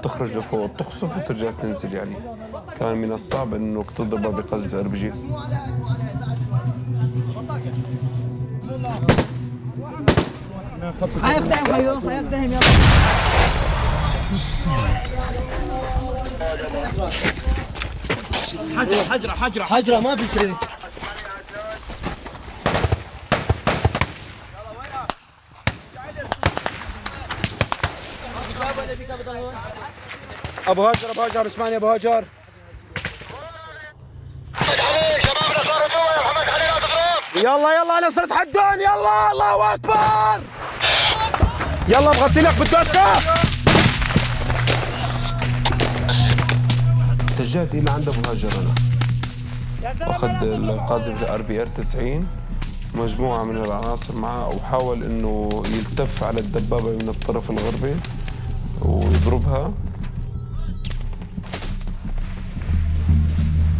تخرج لفوق تقصف وترجع تنزل، يعني كان من الصعب إنك تضربها بقذف RPG. حيقتهم حيقتهم يلا. حجرة ما في شيء. ابو هاجر ابو هاجر اسمعني ابو هاجر يلا يلا انا صرت حدون يلا الله اكبر يلا بغطي لك بالدوشكه اتجهت الى عند ابو هاجر انا اخذ القاذف RPR 90 مجموعه من العناصر معه وحاول انه يلتف على الدبابه من الطرف الغربي ويضربها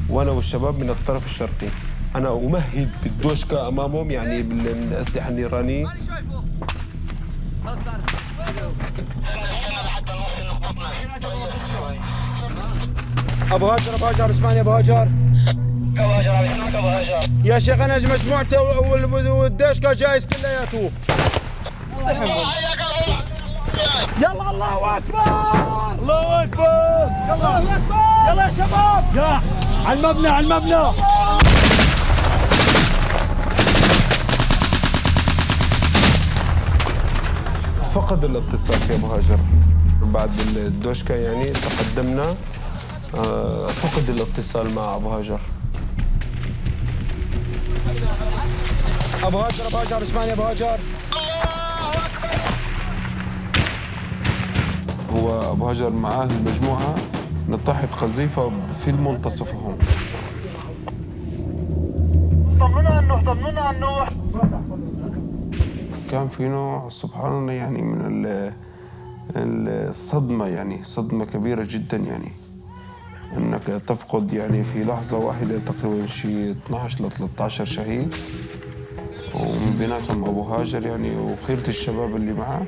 وانا والشباب من الطرف الشرقي انا امهد بالدوشكه امامهم يعني بالاسلحه النيرانيه ابو هاجر اسمعني ابو هاجر يا شيخ انا مجموعتي والدوشكه جايز كلياته يلا الله اكبر الله اكبر يلا يا شباب يا على المبنى على المبنى فقد الاتصال في ابو هاجر بعد الدوشكه يعني تقدمنا فقد الاتصال مع ابو هاجر ابو هاجر اسمعني ابو هاجر هو ابو هاجر معاه المجموعه نطحت قذيفه في المنتصف هون طمنونا عنه كان في نوع سبحان الله يعني من الصدمه يعني صدمه كبيره جدا يعني انك تفقد يعني في لحظه واحده تقريبا شيء 12 ل 13 شهيد ومن بيناتهم ابو هاجر يعني وخيره الشباب اللي معه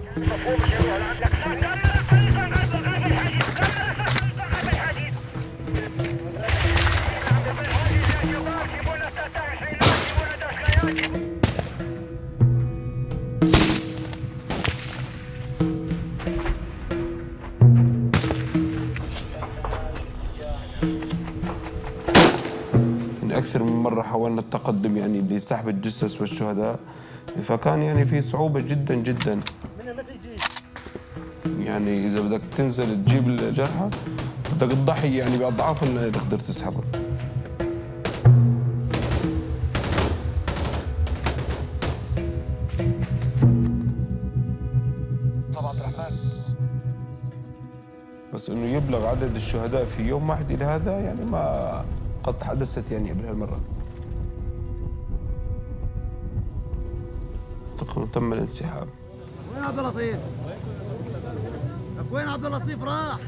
أكثر من مرة حاولنا التقدم يعني لسحب الجثث والشهداء فكان يعني في صعوبة جدا جدا يعني إذا بدك تنزل تجيب الجرحى بدك تضحي يعني بأضعاف اللي تقدر تسحبه بس إنه يبلغ عدد الشهداء في يوم واحد إلى هذا يعني ما قد حدثت يعني قبل هالمرة تم الانسحاب وين عبد اللطيف؟ وين عبد اللطيف راح؟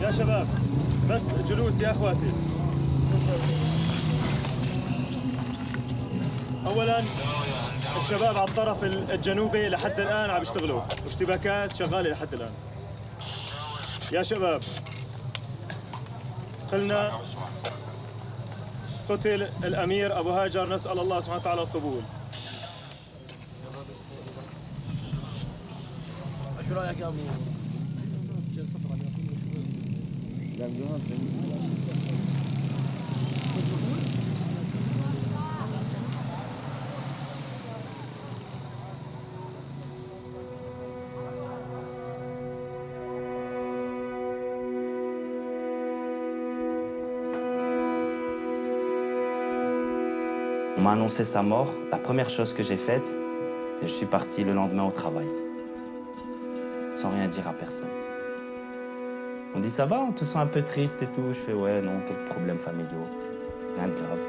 يا شباب بس جلوس يا اخواتي. اولا الشباب على الطرف الجنوبي لحد الان عم يشتغلوا واشتباكات شغاله لحد الان. يا شباب قلنا قتل الامير ابو هاجر، نسال الله سبحانه وتعالى القبول. شو رايك يا ابو؟ On m'a annoncé sa mort. La première chose que j'ai faite, je suis parti le lendemain au travail, sans rien dire à personne. On dit ça va, on te sent un peu triste et tout. Je fais ouais, non, quelques problèmes familiaux, rien de grave.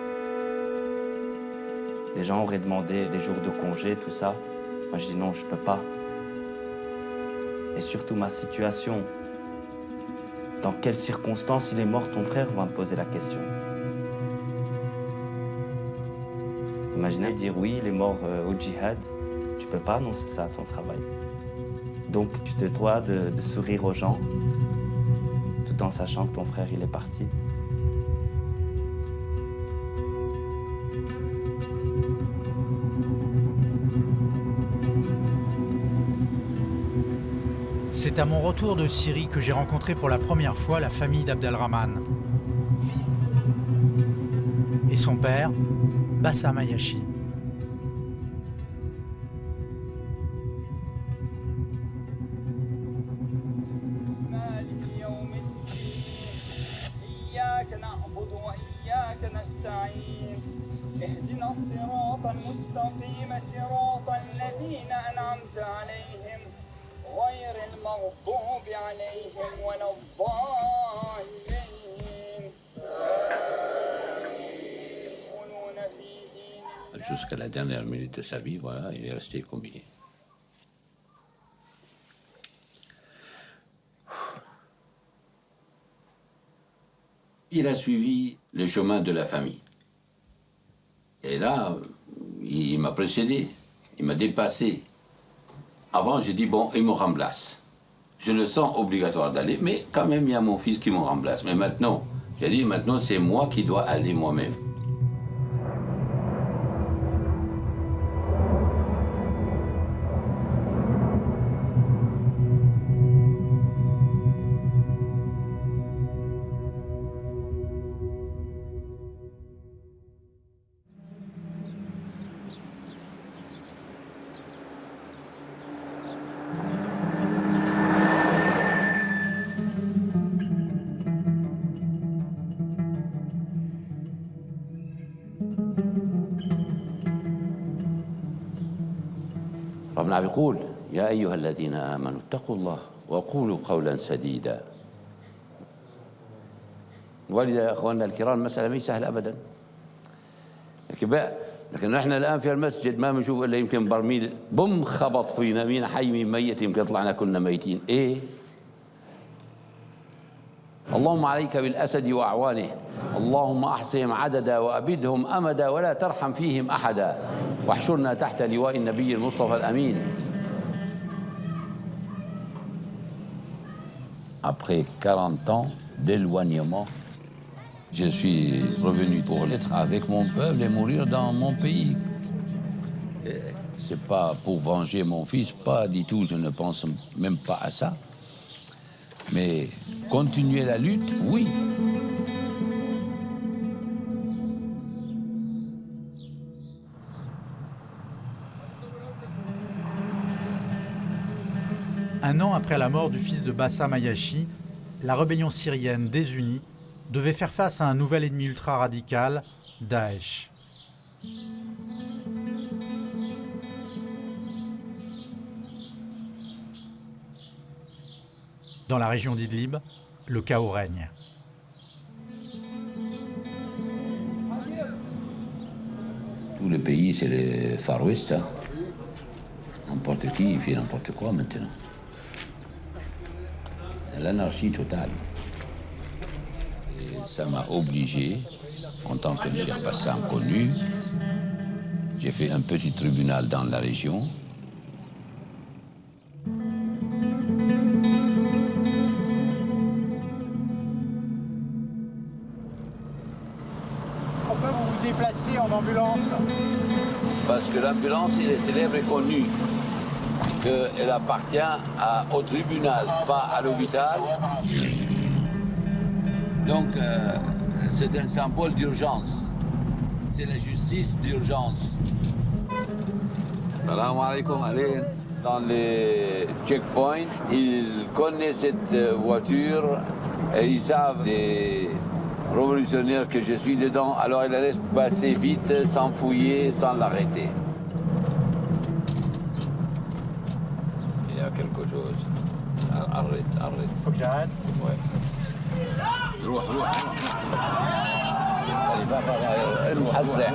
Les gens auraient demandé des jours de congé, tout ça. Moi je dis non, je peux pas. Et surtout ma situation. Dans quelles circonstances il est mort ton frère, va me poser la question. Imaginez dire oui, il est mort au djihad. Tu peux pas annoncer ça à ton travail. Donc tu te dois de sourire aux gens, tout en sachant que ton frère il est parti. C'est à mon retour de Syrie que j'ai rencontré pour la première fois la famille d'Abdelrahman et son père, Bassam Ayashi. Jusqu'à la dernière minute de sa vie, voilà, il est resté comme il est. Il a suivi le chemin de la famille. Et là, il m'a précédé, il m'a dépassé. Avant, j'ai dit, bon, il me remplace. Je le sens obligatoire d'aller, mais quand même, il y a mon fils qui me remplace. Mais maintenant, j'ai dit, maintenant, c'est moi qui dois aller moi-même. ربنا بيقول يا أيها الذين آمنوا اتقوا الله وقولوا قولا سديدا. ولذا يا أخواننا الكرام المسألة ما سهلة أبدا. لكن نحن الآن في المسجد ما بنشوف إلا يمكن برميل بوم خبط فينا، مين حي مين ميت، يمكن طلعنا كلنا ميتين. إيه؟ اللهم عليك بالأسد وأعوانه، اللهم أحصهم عددا وأبدهم أمدا ولا ترحم فيهم أحدا واحشرنا تحت لواء النبي المصطفى الأمين. Après 40 ans d'éloignement, je suis revenu pour être avec mon peuple et mourir dans mon pays. C'est pas pour venger mon fils, pas du tout, je ne pense même pas à ça. Mais continuer la lutte, oui. Un an après la mort du fils de Bassam Ayashi, la rébellion syrienne désunie devait faire face à un nouvel ennemi ultra-radical, Daesh. Dans la région d'Idlib, le chaos règne. Tout le pays, c'est le Far West. Hein. N'importe qui fait n'importe quoi maintenant. L'anarchie totale. Et ça m'a obligé, en tant que Cheikh Bassam connu, j'ai fait un petit tribunal dans la région. Pourquoi vous vous déplacez en ambulance? Parce que l'ambulance, il est célèbre et connu. Qu'elle appartient au tribunal, pas à l'hôpital. Donc, c'est un symbole d'urgence. C'est la justice d'urgence. Salam alaikum, allez. Dans les checkpoints, ils connaissent cette voiture et ils savent les révolutionnaires que je suis dedans. Alors ils la laissent passer vite, sans fouiller, sans l'arrêter. Quelque chose. Arrête. Faut que j'arrête? Ouais. روح. Allez, va. أسرع.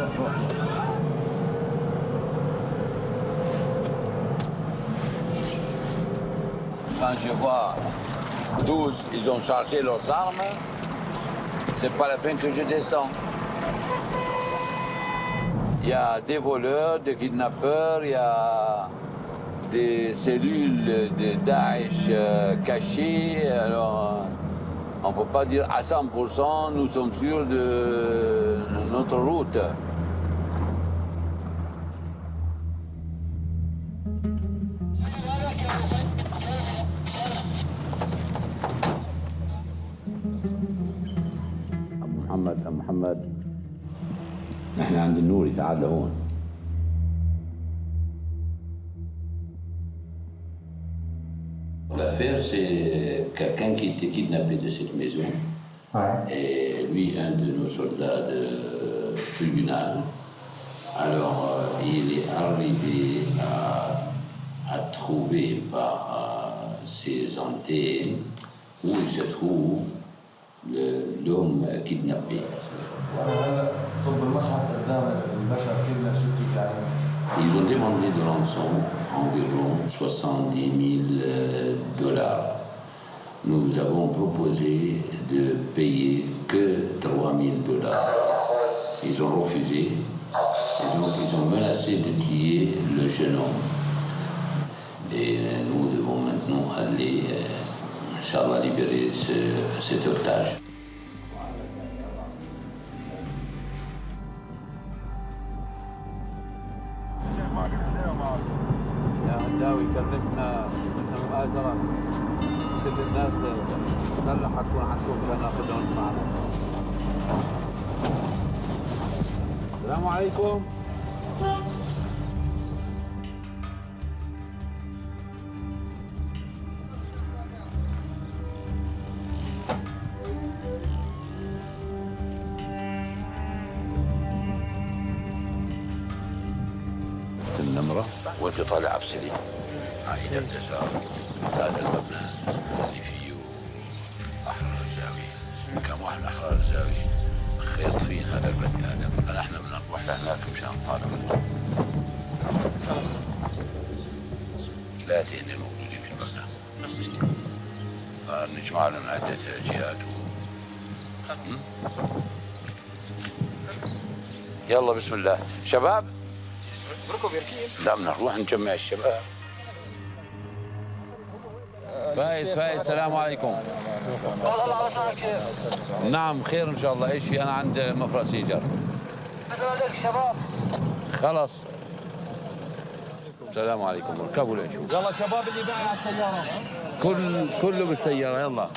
Quand je vois 12, ils ont chargé leurs armes, c'est pas la peine que je descends. Il y a des voleurs, des kidnappeurs, il y a des cellules de Daesh cachées. Alors, on ne peut pas dire à 100%, nous sommes sûrs de notre route. محمد نحن عند النوري تعال لهون. L'affaire, c'est quelqu'un qui était kidnappé de cette maison. Et lui, un de nos soldats de tribunal. Alors, il est arrivé à trouver par ses antennes où il se trouve l'homme kidnappé. Ils ont demandé de rançon environ 70 000 $. Nous avons proposé de payer que 3 000 $. Ils ont refusé et donc ils ont menacé de tuer le jeune homme. Et nous devons maintenant aller, Inch'Allah, libérer cet otage. العداوي كلمنا مؤازرة كل الناس هلا حتكون حنشوف ناخذهم معنا. السلام عليكم. النمرة وانت طالع بسليم على ايدك اليسار هذا المبنى اللي فيه احرار الزاوية. كم واحد احرار الزاوية خيط فين هذا البني ادم. فنحن بدنا نروح لهناك مشان نطالع منهم. خلص 3 هن موجودين في المبنى. فنجمع لهم عدة جهات خلص. يلا بسم الله شباب. لا بدنا نروح نجمع الشباب. فايز السلام عليكم. نعم خير ان شاء الله. ايش في؟ انا عند مفرق سيجر. خلص السلام عليكم. اركبوا لنشوف. يلا شباب اللي معي على السيارة. كله بالسيارة يلا.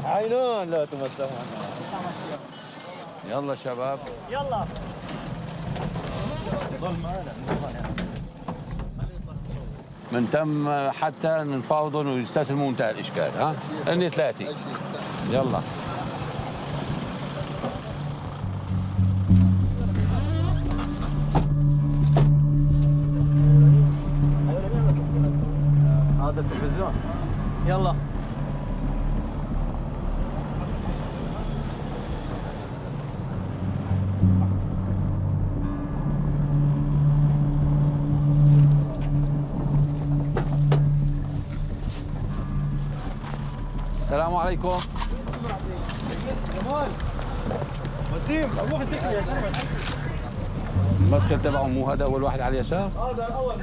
عينون لا تمسحون. يلا شباب. يلا. من تم حتى نفاوضهم ويستسلموا انتهى الاشكال. ها اني 3 يلا. هذا التلفزيون. يلا. السلام عليكم. وسيم روح انت اليسار. المدخل تبعهم مو هذا اول واحد على اليسار؟ هذا الاول.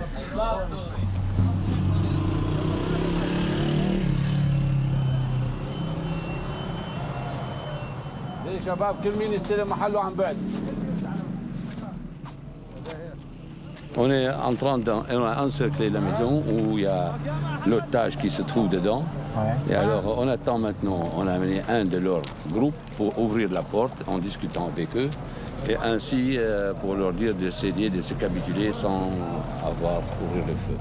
ليه شباب كل مين يستلم محله عن بعد. On est en train d'encercler la maison où il y a l'otage qui se trouve dedans. Ouais. Et alors on attend maintenant, on a amené un de leur groupe pour ouvrir la porte en discutant avec eux et ainsi pour leur dire de céder, de se capituler sans avoir ouvrir le feu.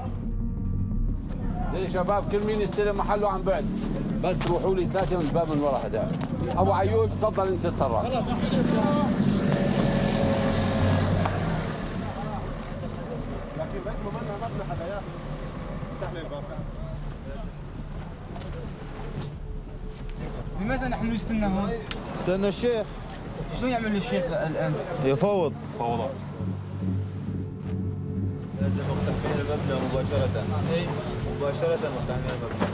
ليه شباب كل مين يستلم محله عن بعد بس روحوا لي 3 من الباب من ورا هذا. ابو عيوش تفضل انت تتصرف. لماذا نحن نستنى هون؟ استنى الشيخ. شنو يعمل الشيخ الان؟ يفوض. فوضات. لازم مقتحمين المبنى مباشرة. اي مباشرة مقتحمين المبنى.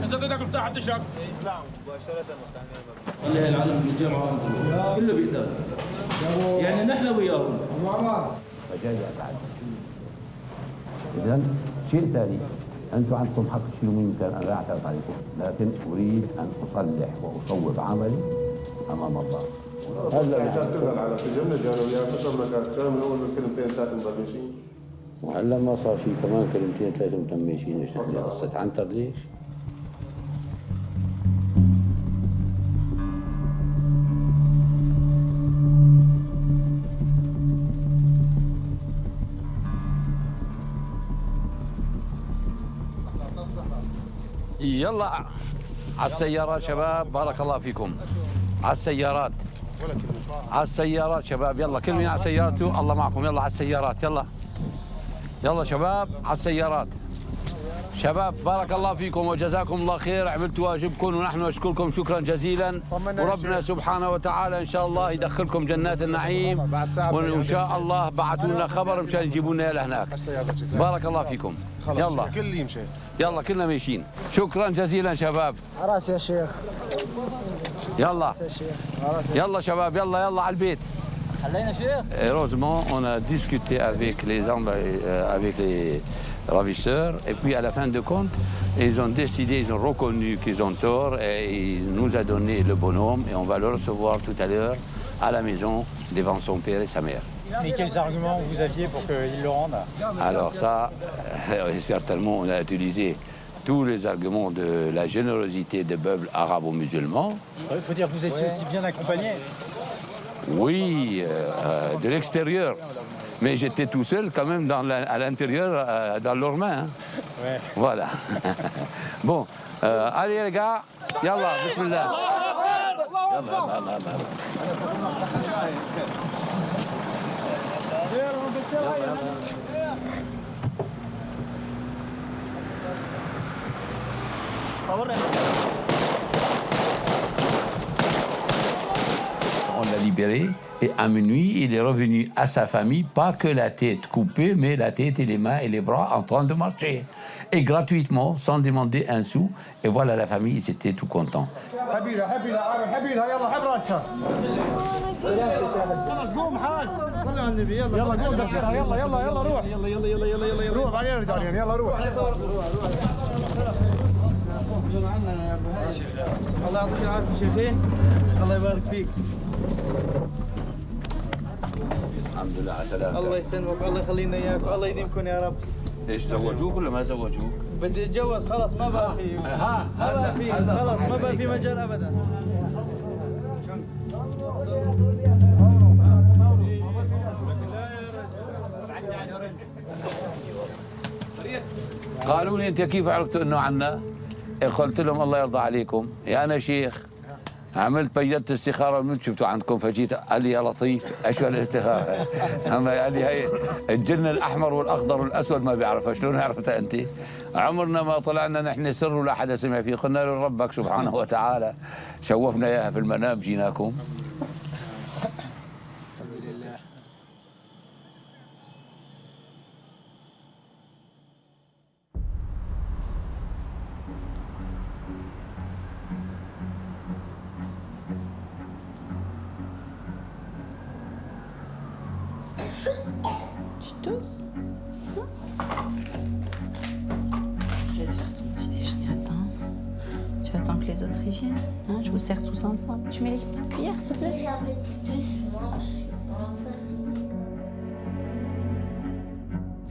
انت بدك مفتاح الدشق؟ نعم مباشرة مقتحمين المبنى. والله العالم من الجامعة كله بيقدر. يعني نحن وياهم. فجاي بعد. اذا شيء ثاني انتم عندكم حق تشيلوا مني كان انا لا اعترض عليكم، لكن اريد ان اصلح واصوب عملي امام الله. هلا كانت على سجننا كانوا وياك كانوا من اول كلمتين 3 مطنشين. وهلا ما صار في كمان كلمتين 3 مطنشين. ايش تحكي قصة عنتر ليش؟ يلا على السيارات شباب، بارك الله فيكم. على السيارات، على السيارات شباب، يلا كل مين على سيارته، الله معكم. يلا على السيارات، يلا يلا شباب على السيارات. شباب بارك الله فيكم وجزاكم الله خير، عملتوا واجبكم ونحن نشكركم شكرا جزيلا، وربنا سبحانه وتعالى ان شاء الله يدخلكم جنات النعيم، وان شاء الله بعثوا لنا خبر مشان يجيبوا لنا لهناك. بارك الله فيكم. يلا الكل يمشي، يلا كلنا ماشيين. شكرا جزيلا شباب. عراس يا شيخ. يلا يلا شباب، يلا يلا على البيت. Heureusement, on a discuté avec les ravisseurs, et puis à la fin de compte, ils ont décidé, ils ont reconnu qu'ils ont tort, et il nous a donné le bonhomme, et on va le recevoir tout à l'heure à la maison devant son père et sa mère. Et quels arguments vous aviez pour qu'ils le rendent? Alors ça, certainement, on a utilisé tous les arguments de la générosité des peuples arabo-musulmans. Il faut dire que vous étiez aussi bien accompagné. Oui, de l'extérieur. Mais j'étais tout seul quand même à l'intérieur, dans leurs mains. Hein. Ouais. Voilà. Bon, allez les gars, yallah, bismillah. On l'a libéré et à minuit, il est revenu à sa famille, pas que la tête coupée, mais la tête et les mains et les bras en train de marcher. Et gratuitement, sans demander un sou. Et voilà, la famille, ils étaient tout contents. الله يعطيك العافيه شيخين، الله يبارك فيك. الحمد لله على السلامة. الله يسلمك، الله يخلينا اياك، الله يديمكم يا رب. ايش زوجوك ولا ما زوجوك؟ بدي اتجوز خلاص، ما بقى في ما بقى في خلاص، ما بقى في مجال ابدا. قالوا لي انت كيف عرفتوا انه عنا؟ قلت لهم الله يرضى عليكم، يا انا شيخ عملت بيدت استخاره من شفتوا عندكم فجيت قال لي يا لطيف ايش الاستخاره؟ اما قال لي هي الجن الاحمر والاخضر والاسود ما بيعرفها، شلون عرفتها انت؟ عمرنا ما طلعنا نحن سر ولا حدا سمع فيه، قلنا له ربك سبحانه وتعالى شوفنا اياها في المنام جيناكم. Je vais te faire ton petit déjeuner, attends. Tu attends que les autres y viennent, hein? Je vous sers tous ensemble. Tu mets les petites cuillères, s'il te plaît?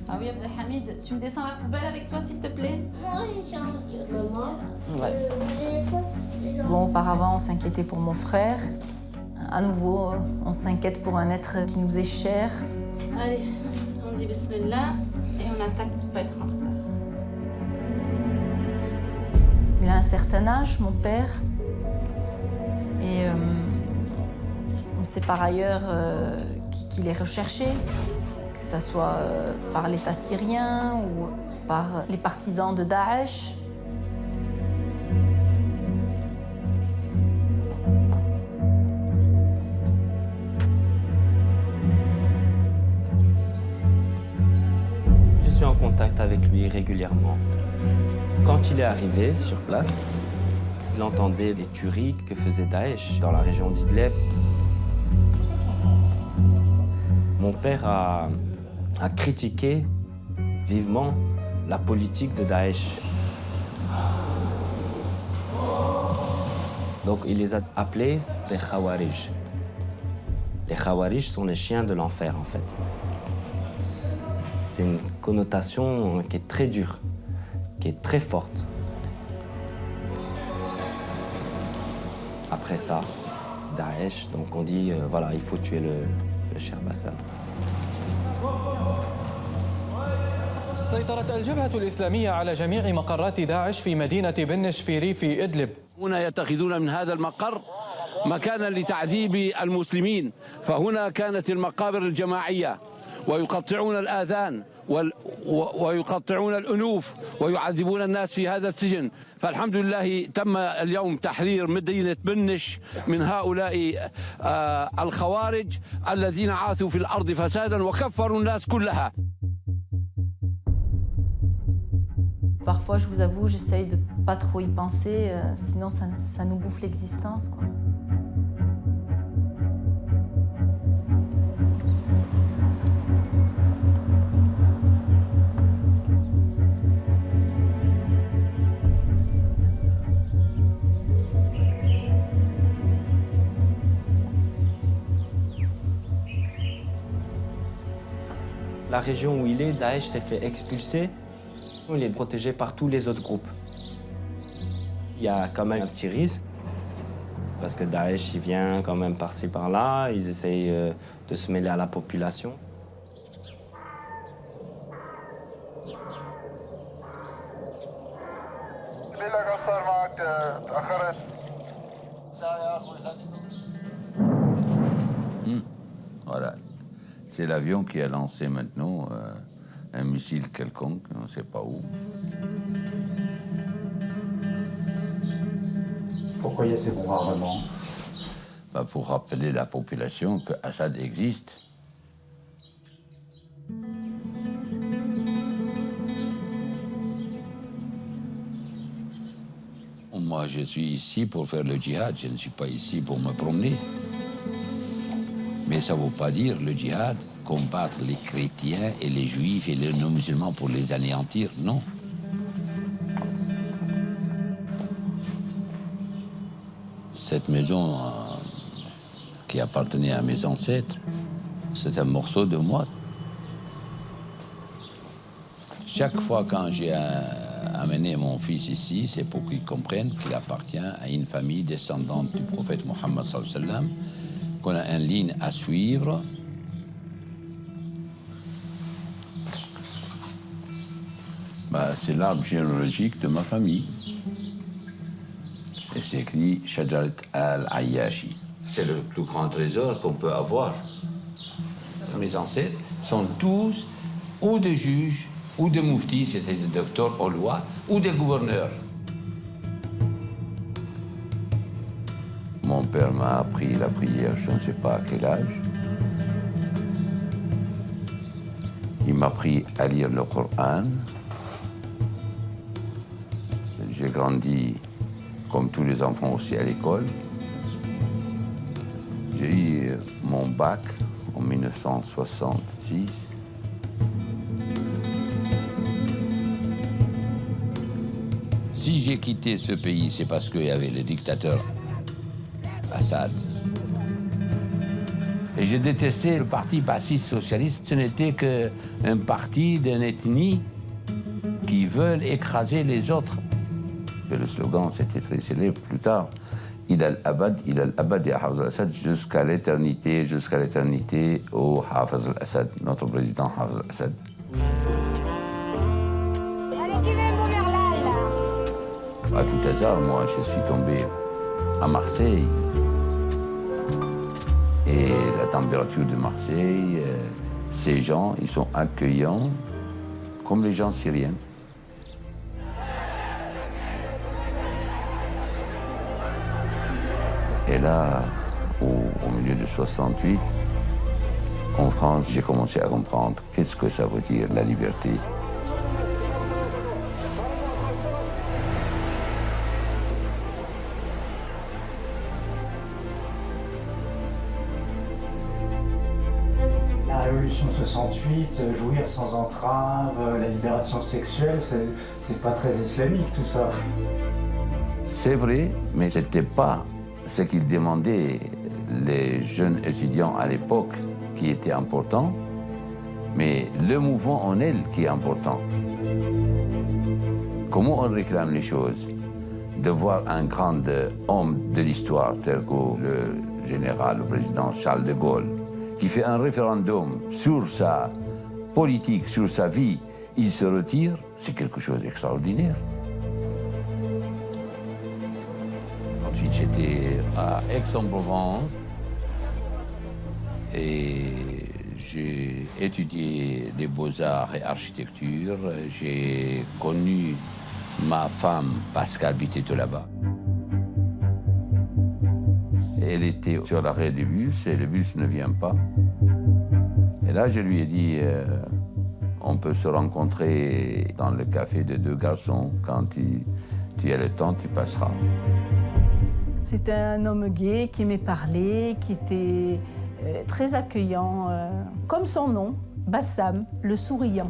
Ah oui, Abdelhamid, tu me descends la poubelle avec toi, s'il te plaît? Ouais. Bon, auparavant, on s'inquiétait pour mon frère. À nouveau, on s'inquiète pour un être qui nous est cher. Allez, on dit Bismillah et on attaque pour pas être en retard. Il a un certain âge, mon père. Et on sait par ailleurs qu'il est recherché, que ce soit par l'État syrien ou par les partisans de Daesh. Je suis en contact avec lui régulièrement. Quand il est arrivé sur place, il entendait les tueries que faisait Daesh dans la région d'Idlib. Mon père a critiqué vivement la politique de Daesh. Donc il les a appelés les Khawarij. Les Khawarij sont les chiens de l'enfer en fait. C'est une connotation qui est très dure, qui est très forte. Après ça, Daesh, donc on dit, voilà, il faut tuer le cher Bassam. سيطرت الجبهة الإسلامية على جميع مقرات داعش في مدينة بنش في ريف إدلب. هنا يتخذون من هذا المقر مكانا لتعذيب المسلمين، فهنا كانت المقابر الجماعية ويقطعون الآذان ويقطعون الأنوف ويعذبون الناس في هذا السجن. فالحمد لله تم اليوم تحرير مدينة بنش من هؤلاء الخوارج الذين عاثوا في الأرض فسادا وكفروا الناس كلها. Parfois, je vous avoue, j'essaye de pas trop y penser, sinon ça nous bouffe l'existence, quoi. La région où il est, Daesh s'est fait expulser. Il est protégé par tous les autres groupes. Il y a quand même un petit risque, parce que Daesh il vient quand même par-ci par-là, ils essayent de se mêler à la population. Voilà. C'est l'avion qui a lancé maintenant un missile quelconque, on ne sait pas où. Pourquoi il y a ces bombardements? Pour rappeler la population que Assad existe. Moi, je suis ici pour faire le djihad, je ne suis pas ici pour me promener. Mais ça ne veut pas dire, le djihad, combattre les chrétiens et les juifs et les non-musulmans pour les anéantir, non. Cette maison qui appartenait à mes ancêtres, c'est un morceau de moi. Chaque fois quand j'ai amené mon fils ici, c'est pour qu'il comprenne qu'il appartient à une famille descendante du prophète Mohammed sallallahu alayhi wa sallam, qu'on a une ligne à suivre. C'est l'arbre généalogique de ma famille. Et c'est écrit Shajarat al-Ayyashi. C'est le plus grand trésor qu'on peut avoir. Mes ancêtres sont tous ou des juges, ou des mouftis, c'était des docteurs aux lois, ou des gouverneurs. Mon père m'a appris la prière, je ne sais pas à quel âge. Il m'a appris à lire le Coran. J'ai grandi, comme tous les enfants aussi, à l'école. J'ai eu mon bac en 1966. Si j'ai quitté ce pays, c'est parce qu'il y avait le dictateur Assad. Et j'ai détesté le parti bassiste socialiste. Ce n'était qu'un parti d'une ethnie qui veulent écraser les autres. Et le slogan, c'était très célèbre plus tard. Il al-abad ya Hafez al-Assad, jusqu'à l'éternité, au Hafez al-Assad, notre président Hafez al-Assad. À tout hasard, moi, je suis tombé à Marseille. Et la température de Marseille, ces gens, ils sont accueillants comme les gens syriens. Et là, au milieu de 68, en France, j'ai commencé à comprendre qu'est-ce que ça veut dire la liberté. La Révolution 68, jouir sans entrave, la libération sexuelle, c'est pas très islamique tout ça. C'est vrai, mais c'était pas ce qu'ils demandaient les jeunes étudiants à l'époque qui était important, mais le mouvement en elle qui est important. Comment on réclame les choses? De voir un grand homme de l'histoire tel que le général, le président Charles de Gaulle, qui fait un référendum sur sa politique, sur sa vie, Il se retire, c'est quelque chose d'extraordinaire. Ensuite, j'étais à Aix-en-Provence et j'ai étudié les beaux-arts et architecture. J'ai connu ma femme parce qu'elle habitait tout là-bas. Elle était sur l'arrêt du bus et le bus ne vient pas. Et là, je lui ai dit, on peut se rencontrer dans le café de deux garçons. Quand tu as le temps, tu passeras. C'était un homme gai qui aimait parler, qui était très accueillant, comme son nom, Bassam, le souriant.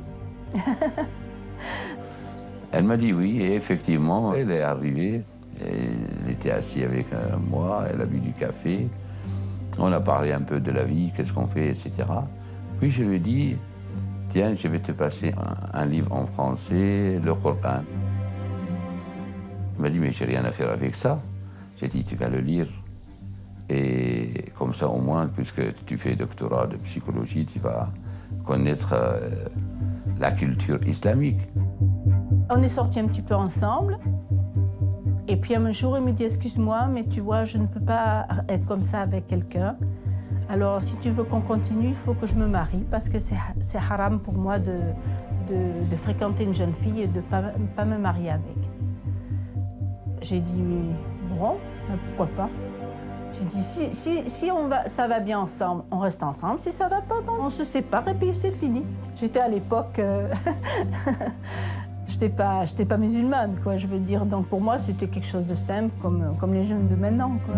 Elle m'a dit oui, et effectivement, elle est arrivée. Elle était assise avec moi, elle a bu du café. On a parlé un peu de la vie, qu'est-ce qu'on fait, etc. Puis je lui ai dit, tiens, je vais te passer un livre en français, le Coran. Il m'a dit, mais j'ai rien à faire avec ça. J'ai dit, tu vas le lire. Et comme ça, au moins, puisque tu fais doctorat de psychologie, tu vas connaître la culture islamique. On est sortis un petit peu ensemble. Et puis un jour, il me dit, excuse-moi, mais tu vois, je ne peux pas être comme ça avec quelqu'un. Alors, si tu veux qu'on continue, il faut que je me marie, parce que c'est haram pour moi de fréquenter une jeune fille et de ne pas me marier avec. J'ai dit, bon, ben pourquoi pas. J'ai dit, si ça va bien ensemble, on reste ensemble. Si ça va pas, on se sépare et puis c'est fini. J'étais à l'époque... J'étais pas musulmane, quoi, je veux dire. Donc pour moi, c'était quelque chose de simple, comme les jeunes de maintenant, quoi.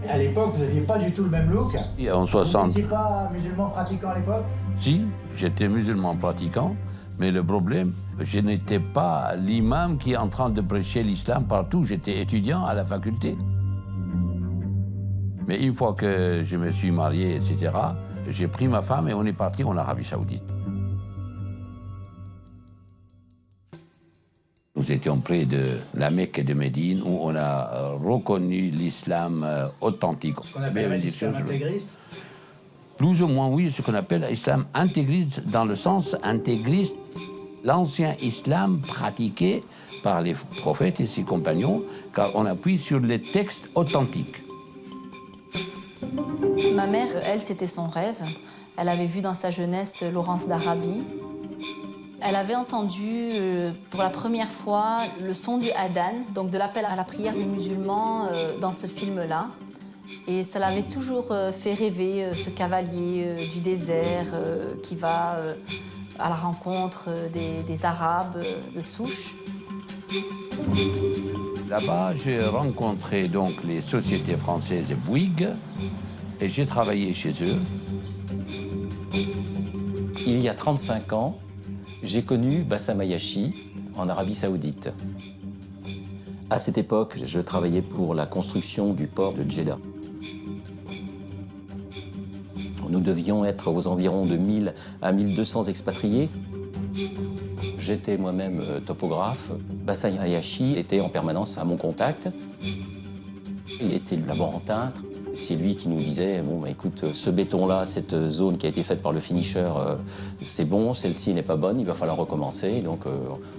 À l'époque, vous n'aviez pas du tout le même look. En 60. Vous n'étiez pas musulman pratiquant à l'époque? Si, j'étais musulman pratiquant, mais le problème, je n'étais pas l'imam qui est en train de prêcher l'islam partout. J'étais étudiant à la faculté. Mais une fois que je me suis marié, etc., j'ai pris ma femme et on est parti en Arabie Saoudite. Nous étions près de la Mecque et de Médine où on a reconnu l'islam authentique. Ce qu'on appelle l'islam intégriste? Plus ou moins, oui, ce qu'on appelle l'islam intégriste dans le sens intégriste. L'ancien islam pratiqué par les prophètes et ses compagnons, car on appuie sur les textes authentiques. Ma mère, elle, c'était son rêve. Elle avait vu dans sa jeunesse Laurence d'Arabie. Elle avait entendu pour la première fois le son du adhan, donc de l'appel à la prière des musulmans dans ce film-là. Et ça l'avait toujours fait rêver, ce cavalier du désert qui va à la rencontre des Arabes de souche. Là-bas, j'ai rencontré donc les sociétés françaises Bouygues et j'ai travaillé chez eux. Il y a 35 ans, j'ai connu Bassam Ayachi en Arabie Saoudite. À cette époque, je travaillais pour la construction du port de Jeddah. Nous devions être aux environs de 1000 à 1200 expatriés. J'étais moi-même topographe. Bassam Ayachi était en permanence à mon contact. Il était le laborantin. C'est lui qui nous disait, bon, bah, écoute, ce béton-là, cette zone qui a été faite par le finisher, c'est bon, celle-ci n'est pas bonne, il va falloir recommencer. Donc,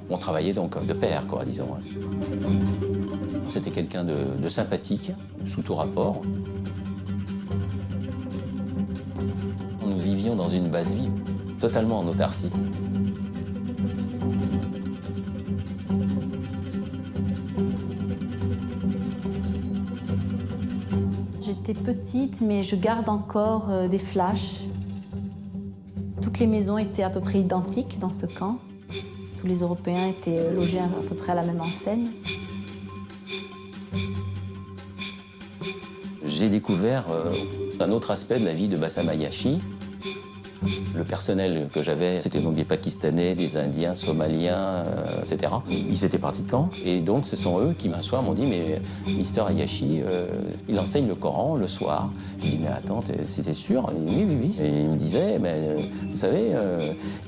on travaillait donc de pair, quoi, disons. C'était quelqu'un de sympathique, sous tout rapport. Nous vivions dans une base vie, totalement en autarcie. J'étais petite, mais je garde encore des flashs. Toutes les maisons étaient à peu près identiques dans ce camp. Tous les Européens étaient logés à peu près à la même enseigne. J'ai découvert un autre aspect de la vie de Bassam Ayachi. Le personnel que j'avais, c'était donc des Pakistanais, des Indiens, Somaliens, etc. Ils étaient pratiquants. Et donc, ce sont eux qui, un soir, m'ont dit « Mais Mister Ayachi, il enseigne le Coran le soir. » Je dis « Mais attends, c'était sûr ?» Oui, oui, oui. Et il me disait « Vous savez,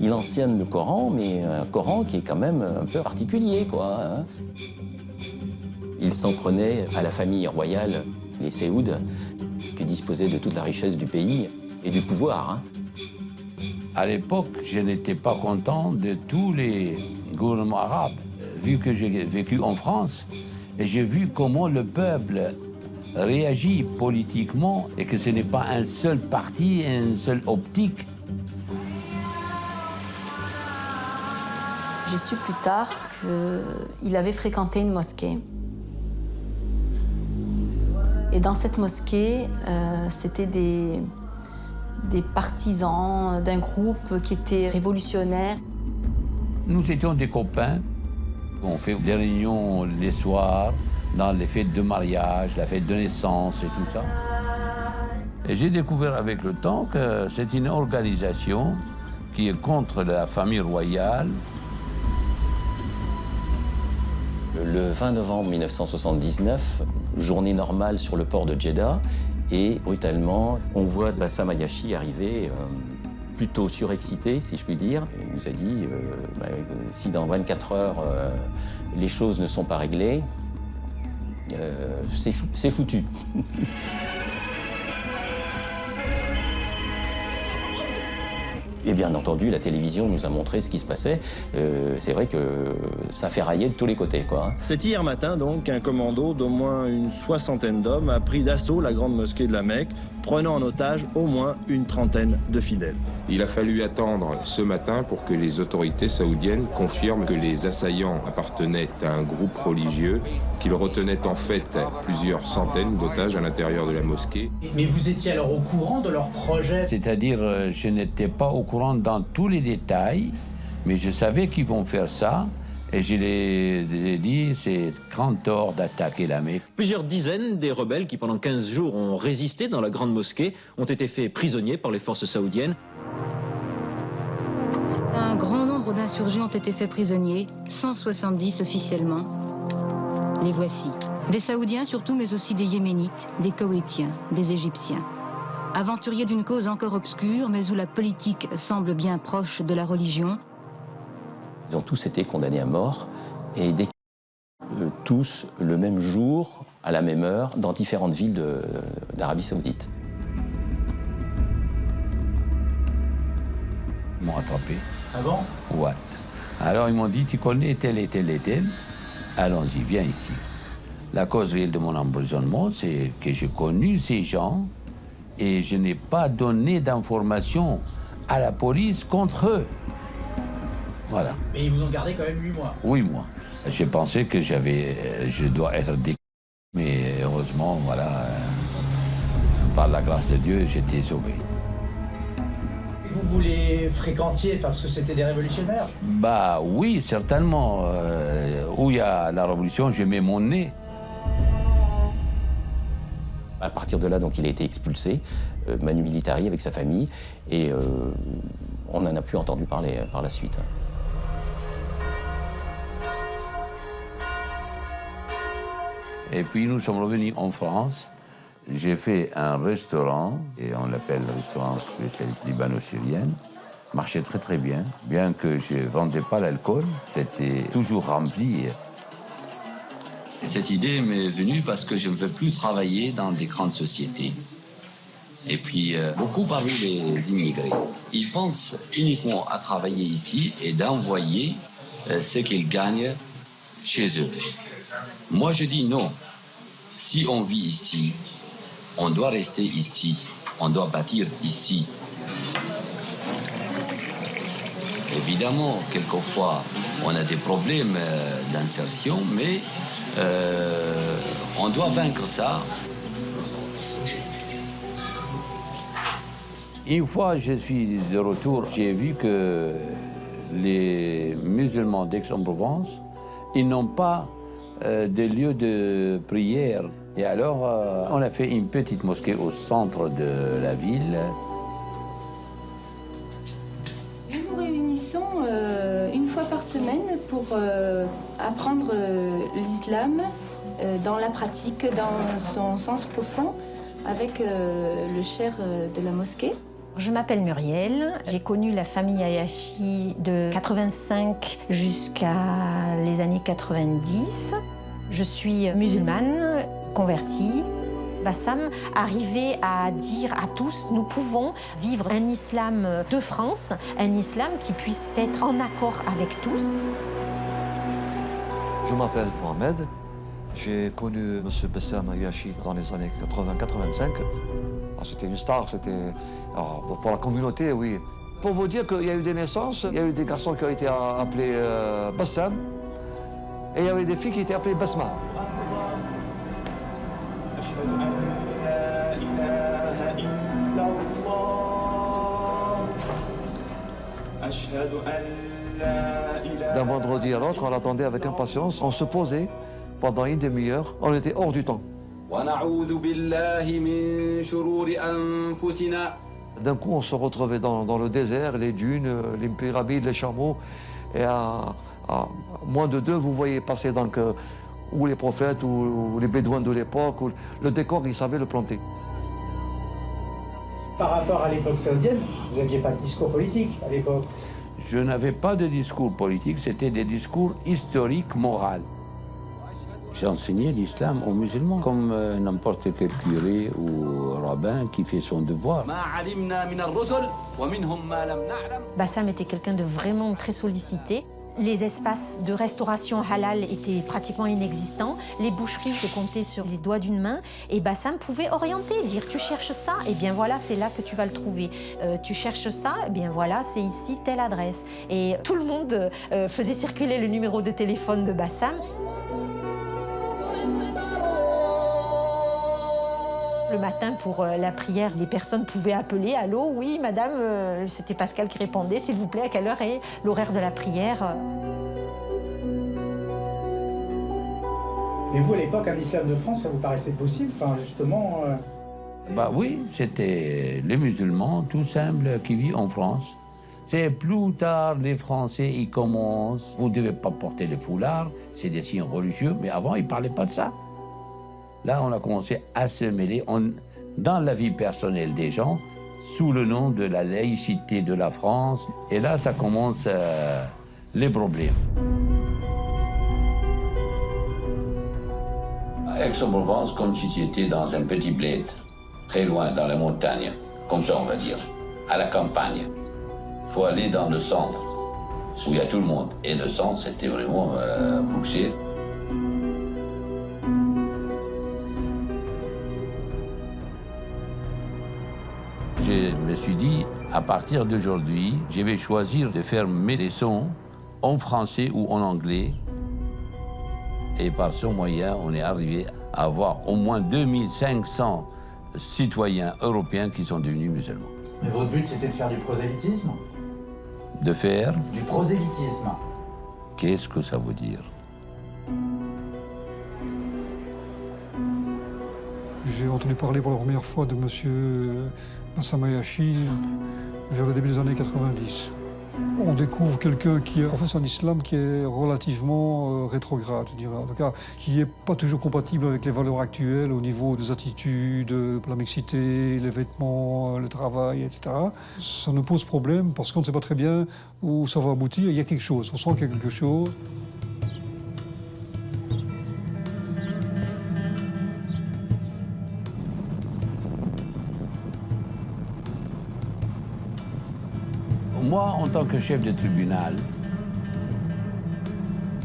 il enseigne le Coran, mais un Coran qui est quand même un peu particulier, quoi. Hein. » Il s'en prenait à la famille royale, les Séouds, qui disposaient de toute la richesse du pays et du pouvoir. Hein. À l'époque, je n'étais pas content de tous les gouvernements arabes, vu que j'ai vécu en France et j'ai vu comment le peuple réagit politiquement et que ce n'est pas un seul parti, une seule optique. J'ai su plus tard qu'il avait fréquenté une mosquée. Et dans cette mosquée, c'était des partisans d'un groupe qui était révolutionnaire. Nous étions des copains. On fait des réunions les soirs, dans les fêtes de mariage, la fête de naissance et tout ça. Et j'ai découvert avec le temps que c'est une organisation qui est contre la famille royale. Le 20 novembre 1979, journée normale sur le port de Jeddah, et brutalement, on voit Bassam Ayachi arriver, plutôt surexcité, si je puis dire. Il nous a dit, si dans 24 heures, les choses ne sont pas réglées, c'est foutu. Et bien entendu, la télévision nous a montré ce qui se passait. C'est vrai que ça fait railler de tous les côtés, quoi. C'est hier matin, donc, qu'un commando d'au moins une 60aine d'hommes a pris d'assaut la grande mosquée de la Mecque, prenant en otage au moins une 30aine de fidèles. Il a fallu attendre ce matin pour que les autorités saoudiennes confirment que les assaillants appartenaient à un groupe religieux, qu'ils retenaient en fait plusieurs centaines d'otages à l'intérieur de la mosquée. Mais vous étiez alors au courant de leur projet? C'est-à-dire, je n'étais pas au courant dans tous les détails, mais je savais qu'ils vont faire ça. Et je l'ai dit, c'est grand tort d'attaquer la Mecque. Plusieurs dizaines des rebelles qui, pendant 15 jours, ont résisté dans la grande mosquée, ont été faits prisonniers par les forces saoudiennes. Un grand nombre d'insurgés ont été faits prisonniers, 170 officiellement. Les voici. Des Saoudiens surtout, mais aussi des Yéménites, des Koweïtiens, des Égyptiens. Aventuriers d'une cause encore obscure, mais où la politique semble bien proche de la religion. Ils ont tous été condamnés à mort et tous le même jour, à la même heure, dans différentes villes d'Arabie Saoudite. Ils m'ont attrapé. Ah bon? Ouais. Alors ils m'ont dit, tu connais tel et tel et tel, allons-y, viens ici. La cause réelle de mon emprisonnement, c'est que j'ai connu ces gens et je n'ai pas donné d'informations à la police contre eux. Voilà. Mais ils vous ont gardé quand même 8 mois. 8 mois. J'ai pensé que je dois être déclaré, mais heureusement, voilà, par la grâce de Dieu, j'étais sauvé. Vous les fréquentiez, parce que c'était des révolutionnaires? Bah oui, certainement. Où il y a la révolution, je mets mon nez. À partir de là, donc, il a été expulsé, Manu Militari, avec sa famille, et on n'en a plus entendu parler par la suite. Et puis nous sommes revenus en France. J'ai fait un restaurant, et on l'appelle le restaurant spécialité libano-syrienne. Marchait très très bien. Bien que je ne vendais pas l'alcool, c'était toujours rempli. Cette idée m'est venue parce que je ne veux plus travailler dans des grandes sociétés. Et puis, beaucoup parmi les immigrés, ils pensent uniquement à travailler ici et d'envoyer ce qu'ils gagnent chez eux. Moi, je dis non. Si on vit ici, on doit rester ici, on doit bâtir ici. Évidemment, quelquefois, on a des problèmes d'insertion, mais on doit vaincre ça. Une fois je suis de retour, j'ai vu que les musulmans d'Aix-en-Provence, ils n'ont pas de lieu de prière. Et alors, on a fait une petite mosquée au centre de la ville. Nous nous réunissons une fois par semaine pour apprendre l'islam dans la pratique, dans son sens profond, avec le cheikh de la mosquée. Je m'appelle Muriel, j'ai connu la famille Ayachi de 85 jusqu'à les années 90. Je suis musulmane, convertie. Bassam arrivait à dire à tous, nous pouvons vivre un islam de France, un islam qui puisse être en accord avec tous. Je m'appelle Mohamed. J'ai connu M. Bassam Ayachi dans les années 80-85. C'était une star, c'était... pour la communauté, oui. Pour vous dire qu'il y a eu des naissances, il y a eu des garçons qui ont été appelés Bassam, et il y avait des filles qui étaient appelées Basma. D'un vendredi à l'autre, on l'attendait avec impatience, on se posait pendant une demi-heure, on était hors du temps. D'un coup, on se retrouvait dans le désert, les dunes, les pyramides, les chameaux, et à moins de 2, vous voyez passer donc ou les prophètes ou les bédouins de l'époque, ou le décor, ils savaient le planter. Par rapport à l'époque saoudienne, vous n'aviez pas de discours politique à l'époque? Je n'avais pas de discours politique, c'était des discours historiques, moraux. J'ai enseigné l'islam aux musulmans, comme n'importe quel curé ou rabbin qui fait son devoir. Bassam était quelqu'un de vraiment très sollicité. Les espaces de restauration halal étaient pratiquement inexistants. Les boucheries se comptaient sur les doigts d'une main. Et Bassam pouvait orienter, dire « tu cherches ça, et bien voilà, c'est là que tu vas le trouver. Tu cherches ça, et bien voilà, c'est ici, telle adresse. » Et tout le monde faisait circuler le numéro de téléphone de Bassam. Le matin, pour la prière, les personnes pouvaient appeler. « Allô, oui, madame, c'était Pascal qui répondait. S'il vous plaît, à quelle heure est l'horaire de la prière ?» Et vous, à l'époque, un islam de France, ça vous paraissait possible? Enfin, justement... Bah oui, c'était les musulmans, tout simple, qui vivent en France. C'est plus tard, les Français, ils commencent. Vous ne devez pas porter le foulard, c'est des signes religieux, mais avant, ils ne parlaient pas de ça. Là, on a commencé à se mêler dans la vie personnelle des gens, sous le nom de la laïcité de la France. Et là, ça commence les problèmes. À Aix-en-Provence, comme si tu étais dans un petit bled, très loin, dans la montagne, comme ça on va dire, à la campagne. Il faut aller dans le centre, où il y a tout le monde. Et le centre, c'était vraiment Bruxelles. Je me suis dit, à partir d'aujourd'hui, je vais choisir de faire mes leçons en français ou en anglais. Et par ce moyen, on est arrivé à avoir au moins 2500 citoyens européens qui sont devenus musulmans. Mais votre but, c'était de faire du prosélytisme? De faire? Du prosélytisme. Qu'est-ce que ça veut dire? J'ai entendu parler pour la première fois de M. Bassam Ayachi vers le début des années 90. On découvre quelqu'un qui professe un islam qui est relativement rétrograde, je dirais. En tout cas, qui n'est pas toujours compatible avec les valeurs actuelles au niveau des attitudes, la mixité, les vêtements, le travail, etc. Ça nous pose problème parce qu'on ne sait pas très bien où ça va aboutir. Il y a quelque chose, on sent qu'il y a quelque chose. Moi, en tant que chef de tribunal,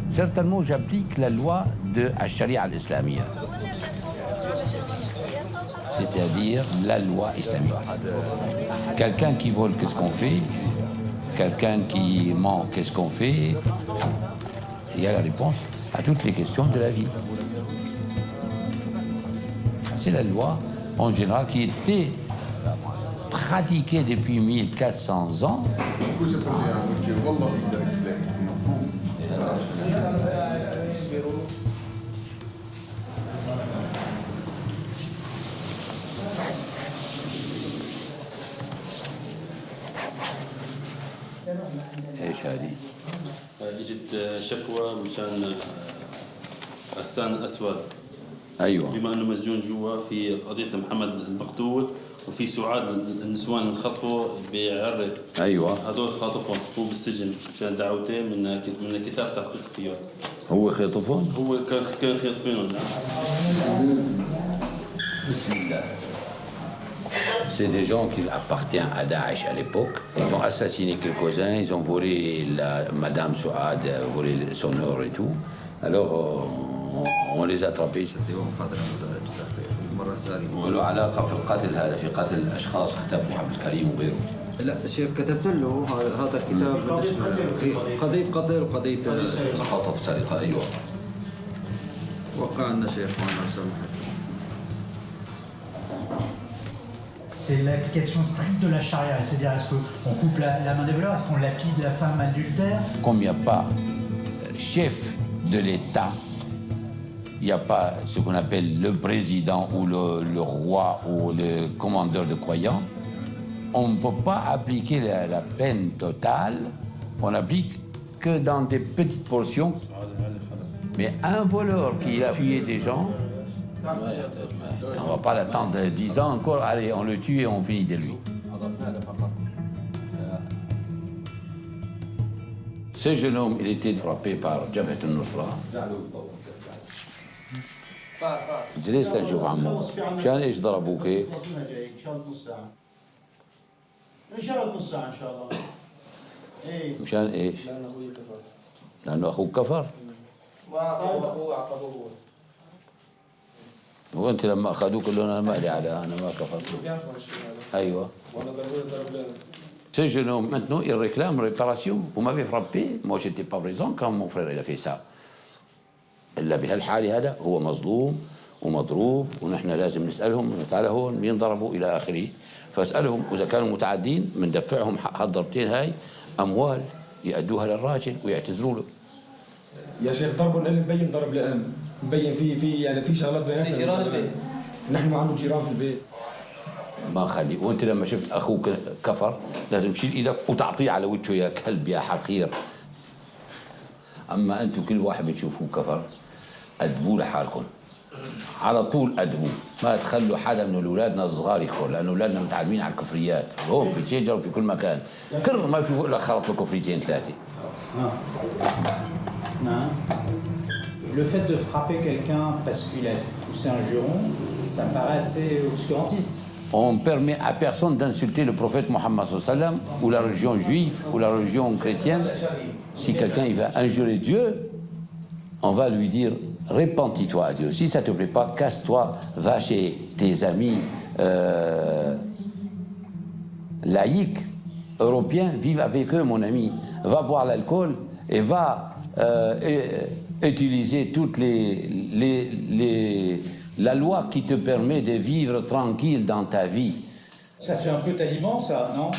certainement j'applique la loi de la charia al-islamiyya, c'est-à-dire la loi islamique. Quelqu'un qui vole, qu'est-ce qu'on fait? Quelqu'un qui ment, qu'est-ce qu'on fait? Il y a la réponse à toutes les questions de la vie. C'est la loi, en général, qui était pratiquée depuis 1400 ans. ايش هذه؟ اجت شكوى مشان غسان اسود. ايوه. بما انه مسجون جوا في قضيه محمد المقتول وفي سعاد النسوان انخطفوا بعرة. ايوه. هذول خاطفهم هو بالسجن مشان دعوتين من الكتاب تاع الخيار. هو خاطفهم؟ هو كان خاطفينهم. C'est des gens qui appartiennent à Daesh à l'époque. Ils ont assassiné quelques-uns, ils ont volé la Madame Souad, volé son or et tout. Alors on les a attrapés. وله علاقة في القتل هذا في قتل الأشخاص اختفوا عبد الكريم وغيره. لا شيخ كتبت له هذا الكتاب قضية قتل وقضية خطف سرقة أيوه. وقع لنا شيخ وانا سامحك. C'est l'application stricte de la charia, c'est-à-dire est-ce qu'on coupe la main des voleurs, est-ce qu'on lapide la femme adultère? Comme il n'y a pas chef de l'État, il n'y a pas ce qu'on appelle le président ou le roi ou le commandeur de croyants, on ne peut pas appliquer la peine totale, on n'applique que dans des petites portions. Mais un voleur qui a tué des gens, on ne va pas l'attendre 10 ans encore, allez, on le tue et on finit de lui. Ce jeune homme, il était frappé par Jabhat al-Nusra. جلست نشوف عمو مشان ايش ضربوك هيك؟ ان شاء الله نص ساعه ان شاء الله. مشان ايش؟ لانه اخوك كفر؟ واخوه عقبوه. وانت لما اخذوك قالوا انا مالي على انا ما كفرت. ايوه. Ce jeune homme, maintenant, il réclame réparation. Vous m'avez frappé, moi je n'étais pas présent quand mon frère il a fait ça. إلا بهالحالة هذا هو مظلوم ومضروب ونحن لازم نسألهم تعالى هون مين ضربوا إلى آخره فاسألهم وإذا كانوا متعدين بندفعهم هالضربتين هاي أموال يأدوها للراجل ويعتذروا له. يا شيخ ضربهم اللي مبين ضرب لأم مبين في يعني في شغلات بيناتنا. جيران البيت. نحن ما عندنا جيران في البيت. ما خلي وأنت لما شفت أخوك كفر لازم تشيل إيدك وتعطيه على وجهه يا كلب يا حقير. أما أنتم كل واحد بتشوفوه كفر أدبوا لحالكم على طول أدبوا ما تخلوا حدا من أولادنا الصغار يكفر لأن أولادنا متعلمين على الكفريات هون في شجر وفي كل مكان كر ما تشوفوا إلا خلط له كفريتين ثلاثة. Le fait de frapper quelqu'un parce qu'il a poussé un juron, ça me paraît assez obscurantiste. On ne permet à personne d'insulter le prophète Mohammed sallam ou la religion juive ou la religion chrétienne. Si quelqu'un il va injurer Dieu, on va lui dire repentis-toi à Dieu. Si ça ne te plaît pas, casse-toi, va chez tes amis laïcs, européens, vive avec eux mon ami. Va boire l'alcool et va utiliser toutes la loi qui te permet de vivre tranquille dans ta vie. Ça fait un peu taliban, ça, non?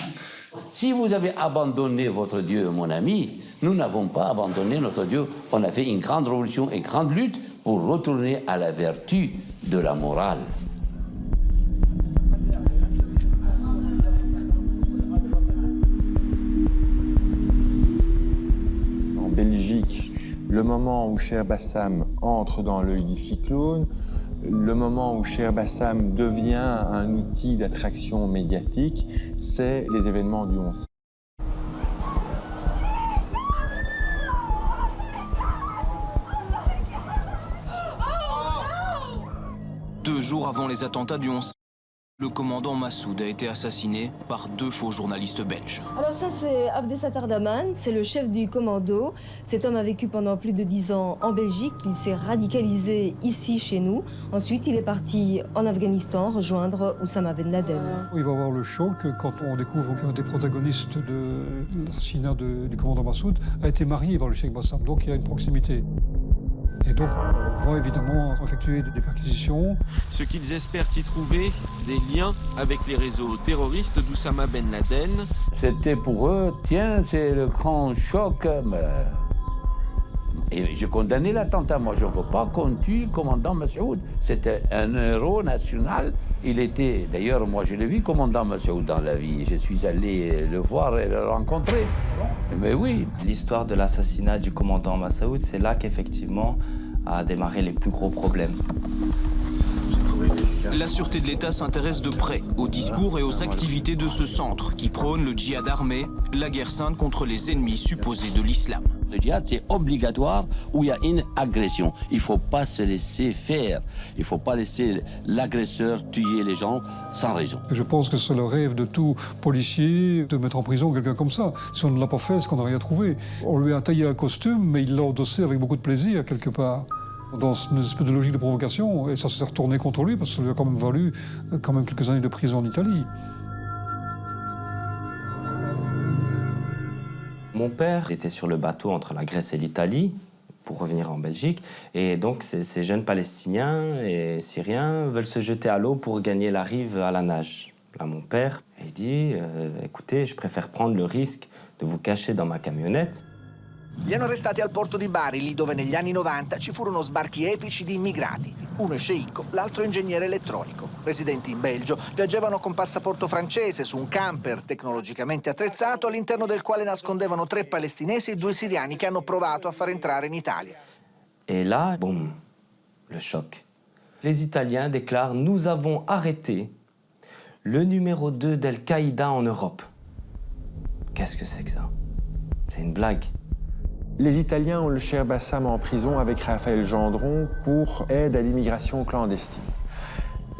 Si vous avez abandonné votre Dieu, mon ami, nous n'avons pas abandonné notre Dieu. On a fait une grande révolution et une grande lutte pour retourner à la vertu de la morale. En Belgique, le moment où Cher Bassam entre dans l'œil du cyclone, le moment où Cher Bassam devient un outil d'attraction médiatique, c'est les événements du 11. Deux jours avant les attentats du 11, le commandant Massoud a été assassiné par 2 faux journalistes belges. Alors ça, c'est Abdessatar Daman, c'est le chef du commando. Cet homme a vécu pendant plus de 10 ans en Belgique. Il s'est radicalisé ici, chez nous. Ensuite, il est parti en Afghanistan rejoindre Oussama Ben Laden. Il va avoir le choc quand on découvre qu'un des protagonistes de l'assassinat du commandant Massoud a été marié par le cheikh Bassam. Donc il y a une proximité. Et donc, on va évidemment effectuer des perquisitions. Ce qu'ils espèrent y trouver, des liens avec les réseaux terroristes d'Oussama Ben Laden. C'était pour eux, tiens, c'est le grand choc. Et je condamnais l'attentat. Moi, je ne veux pas qu'on tue le commandant Massoud. C'était un héros national. Il était, d'ailleurs, moi, je l'ai vu, commandant Massoud, dans la vie. Je suis allé le voir et le rencontrer. Mais oui. L'histoire de l'assassinat du commandant Massoud, c'est là qu'effectivement a démarré les plus gros problèmes. J'ai trouvé des La sûreté de l'État s'intéresse de près aux discours et aux activités de ce centre qui prône le djihad armé, la guerre sainte contre les ennemis supposés de l'islam. Le djihad, c'est obligatoire où il y a une agression. Il ne faut pas se laisser faire. Il ne faut pas laisser l'agresseur tuer les gens sans raison. Je pense que c'est le rêve de tout policier de mettre en prison quelqu'un comme ça. Si on ne l'a pas fait, c'est qu'on n'a rien trouvé. On lui a taillé un costume, mais il l'a endossé avec beaucoup de plaisir, quelque part. Dans une espèce de logique de provocation, et ça s'est retourné contre lui, parce que ça lui a quand même valu quelques années de prison en Italie. Mon père était sur le bateau entre la Grèce et l'Italie pour revenir en Belgique. Et donc, ces jeunes Palestiniens et Syriens veulent se jeter à l'eau pour gagner la rive à la nage. Là, mon père, il dit écoutez, je préfère prendre le risque de vous cacher dans ma camionnette. Li hanno arrestati al porto di Bari, lì dove negli anni 90 ci furono sbarchi epici di immigrati. Uno è sceicco, l'altro ingegnere elettronico. Residenti in Belgio, viaggiavano con passaporto francese su un camper tecnologicamente attrezzato all'interno del quale nascondevano 3 palestinesi e 2 siriani che hanno provato a far entrare in Italia. Et là, boum, le choc. Les Italiens déclarent « Nous avons arrêté le numéro 2 d'Al-Qaïda en Europe ». Qu'est-ce que c'est que ça? C'est une blague. Les Italiens ont le cher Bassam en prison avec Raphaël Gendron pour aide à l'immigration clandestine.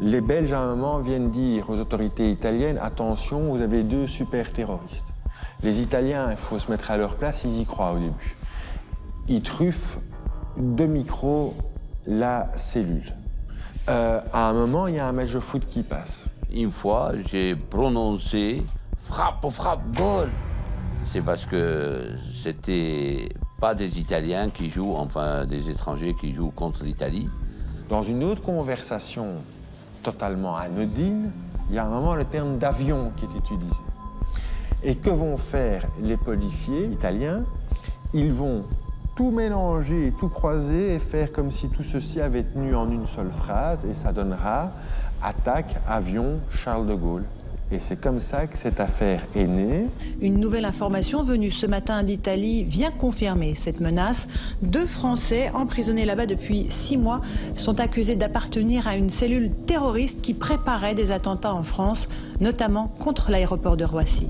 Les Belges, à un moment, viennent dire aux autorités italiennes « Attention, vous avez 2 super terroristes ». Les Italiens, il faut se mettre à leur place, ils y croient au début. Ils truffent de micro la cellule. À un moment, il y a un match de foot qui passe. Une fois, j'ai prononcé « Frappe, frappe, goal ». C'est parce que c'était pas des Italiens qui jouent, enfin des étrangers qui jouent contre l'Italie. Dans une autre conversation totalement anodine, il y a un moment le terme d'avion qui est utilisé. Et que vont faire les policiers italiens? Ils vont tout mélanger, tout croiser et faire comme si tout ceci avait tenu en une seule phrase, et ça donnera attaque, avion, Charles de Gaulle. Et c'est comme ça que cette affaire est née. Une nouvelle information venue ce matin d'Italie vient confirmer cette menace. 2 Français emprisonnés là-bas depuis 6 mois sont accusés d'appartenir à une cellule terroriste qui préparait des attentats en France, notamment contre l'aéroport de Roissy.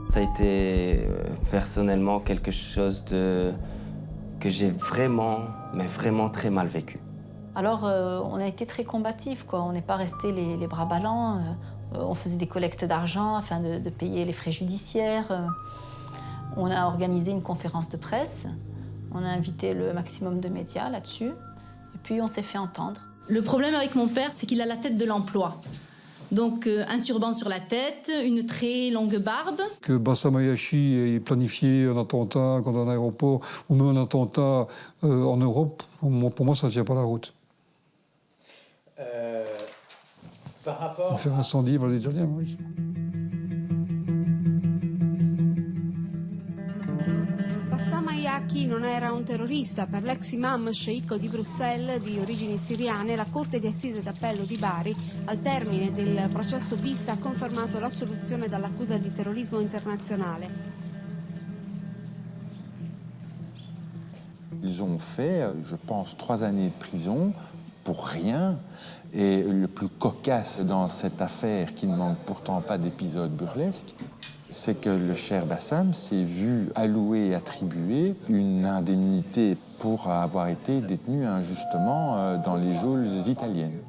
Ça a été personnellement quelque chose que j'ai vraiment, mais vraiment très mal vécu. Alors, on a été très combatifs, quoi. On n'est pas resté les bras ballants. On faisait des collectes d'argent afin de payer les frais judiciaires. On a organisé une conférence de presse. On a invité le maximum de médias là-dessus. Et puis, on s'est fait entendre. Le problème avec mon père, c'est qu'il a la tête de l'emploi. Donc, un turban sur la tête, une très longue barbe. Que Bassam Ayachi ait planifié un attentat contre un aéroport ou même un attentat en Europe, pour moi, ça ne tient pas la route. Par rapport... Faire incendier par les Italiens, oui. Bassam Ayachi non era un terrorista. Per l'ex imam sceicco di Bruxelles di origini siriane, la Corte di Assise d'Appello di Bari, al termine del processo bis, ha confermato l'assoluzione dall'accusa di terrorismo internazionale. Ils ont fait, je pense, 3 années de prison pour rien. Et le plus cocasse dans cette affaire, qui ne manque pourtant pas d'épisodes burlesques, c'est que le cher Bassam s'est vu allouer et attribuer une indemnité pour avoir été détenu injustement dans les geôles italiennes.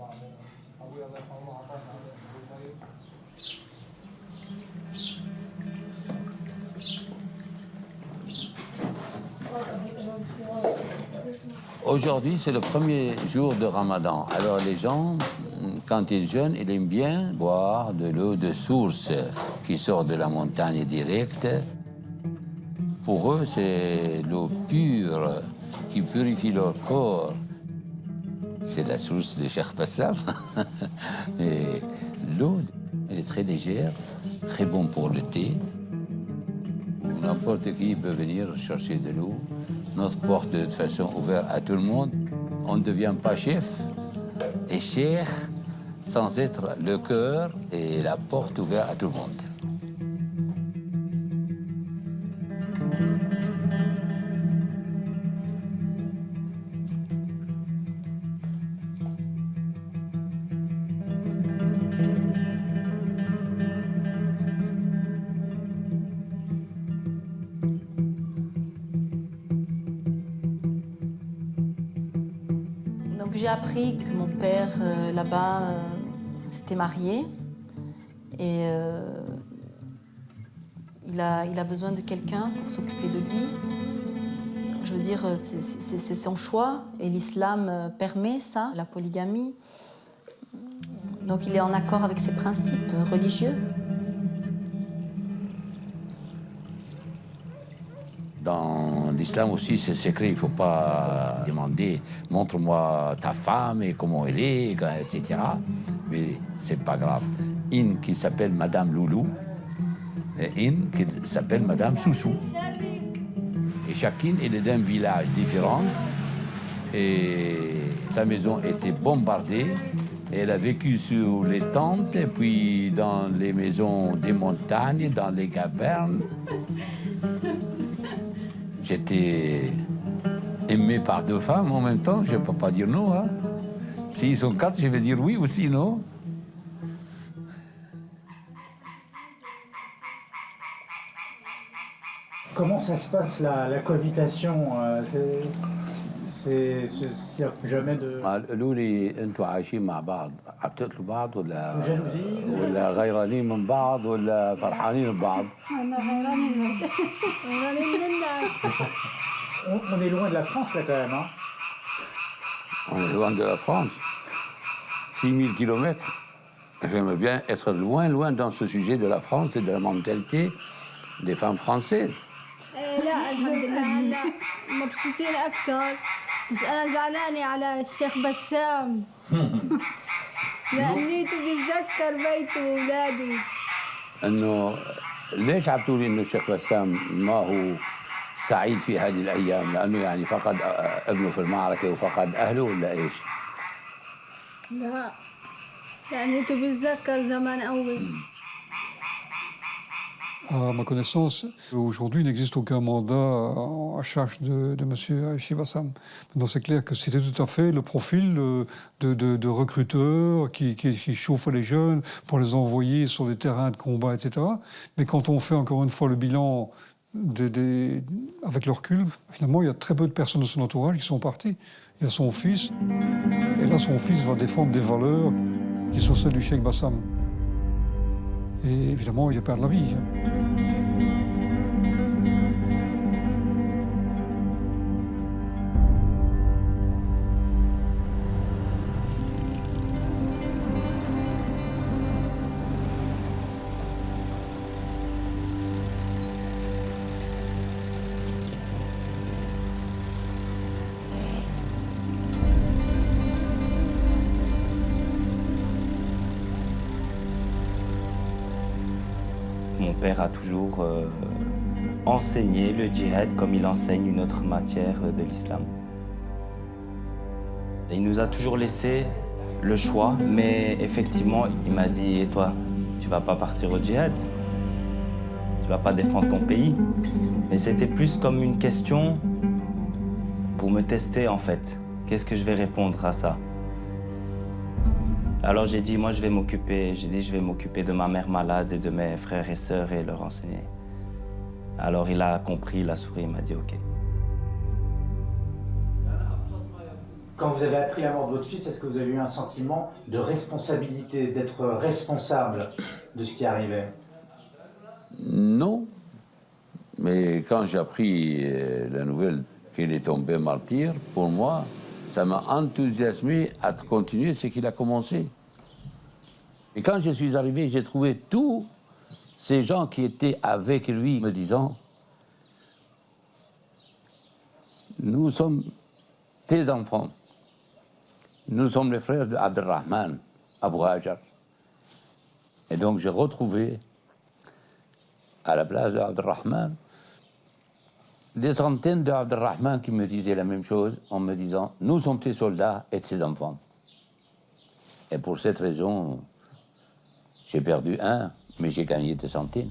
Aujourd'hui, c'est le premier jour de Ramadan. Alors les gens, quand ils jeûnent, ils aiment bien boire de l'eau de source qui sort de la montagne directe. Pour eux, c'est l'eau pure qui purifie leur corps. C'est la source de Cheikh Bassam. Et l'eau, elle est très légère, très bon pour le thé. N'importe qui peut venir chercher de l'eau. Notre porte est de toute façon ouverte à tout le monde. On ne devient pas chef et cheikh sans être le cœur et la porte ouverte à tout le monde. j'ai appris que mon père, là-bas, s'était marié. Et il a besoin de quelqu'un pour s'occuper de lui. Je veux dire, c'est son choix. Et l'islam permet ça, la polygamie. Donc il est en accord avec ses principes religieux. Dans l'islam aussi, c'est secret, il ne faut pas demander « montre-moi ta femme et comment elle est », etc. Mais c'est pas grave. Une qui s'appelle Madame Loulou et une qui s'appelle Madame Soussou. Et chacune est d'un village différent. Et sa maison était bombardée. Et elle a vécu sur les tentes, et puis dans les maisons des montagnes, dans les cavernes. J'étais aimé par 2 femmes en même temps, je ne peux pas dire non. Hein. S'ils sont 4, je vais dire oui aussi, non? Comment ça se passe la cohabitation? Il n'y a jamais de... قالوا لي انتوا عايشين مع بعض بتقتلوا بعض ولا جالوزين ولا غيرانين من بعض ولا فرحانين ببعض؟ أنا غيرانين منك. On est loin de la France là quand même, hein? On est loin de la France. 6000 kilomètres. J'aimerais bien être loin dans ce sujet de la France et de la mentalité des femmes françaises. لا الحمد لله هلا مبسوطين أكثر بس أنا زعلانة على الشيخ بسام لأنيته بيتذكر بيته وأولاده. إنه ليش عم تقولي إنه الشيخ بسام ما هو سعيد في هذه الأيام؟ لأنه يعني فقد ابنه في المعركة وفقد أهله ولا إيش؟ لا لأنيته بيتذكر زمان أول. À ma connaissance, aujourd'hui, il n'existe aucun mandat à charge de M. Haïchi Bassam. Donc c'est clair que c'était tout à fait le profil de recruteurs qui chauffent les jeunes pour les envoyer sur des terrains de combat, etc. Mais quand on fait encore une fois le bilan avec le recul, finalement, il y a très peu de personnes de son entourage qui sont parties. Il y a son fils, et là, son fils va défendre des valeurs qui sont celles du Cheikh Bassam. Et évidemment, il va perdre la vie. Mon père a toujours enseigné le djihad comme il enseigne une autre matière de l'islam. Il nous a toujours laissé le choix, mais effectivement, il m'a dit « Et toi, tu vas pas partir au djihad? Tu vas pas défendre ton pays ?» Mais c'était plus comme une question pour me tester en fait. Qu'est-ce que je vais répondre à ça? Alors j'ai dit, moi je vais m'occuper de ma mère malade et de mes frères et sœurs et leur enseigner. Alors il a compris, il a souri, il m'a dit ok. Quand vous avez appris la mort de votre fils, est-ce que vous avez eu un sentiment de responsabilité, d'être responsable de ce qui arrivait? Non. Mais quand j'ai appris la nouvelle qu'il est tombé martyr, pour moi, ça m'a enthousiasmé à continuer ce qu'il a commencé. Et quand je suis arrivé, j'ai trouvé tous ces gens qui étaient avec lui me disant « Nous sommes tes enfants. Nous sommes les frères de Abdelrahman, Abu Hajar. » Et donc j'ai retrouvé à la place d'Abdelrahman des centaines d'Abdelrahman qui me disaient la même chose en me disant « Nous sommes tes soldats et tes enfants. » Et pour cette raison, j'ai perdu un, mais j'ai gagné des centaines.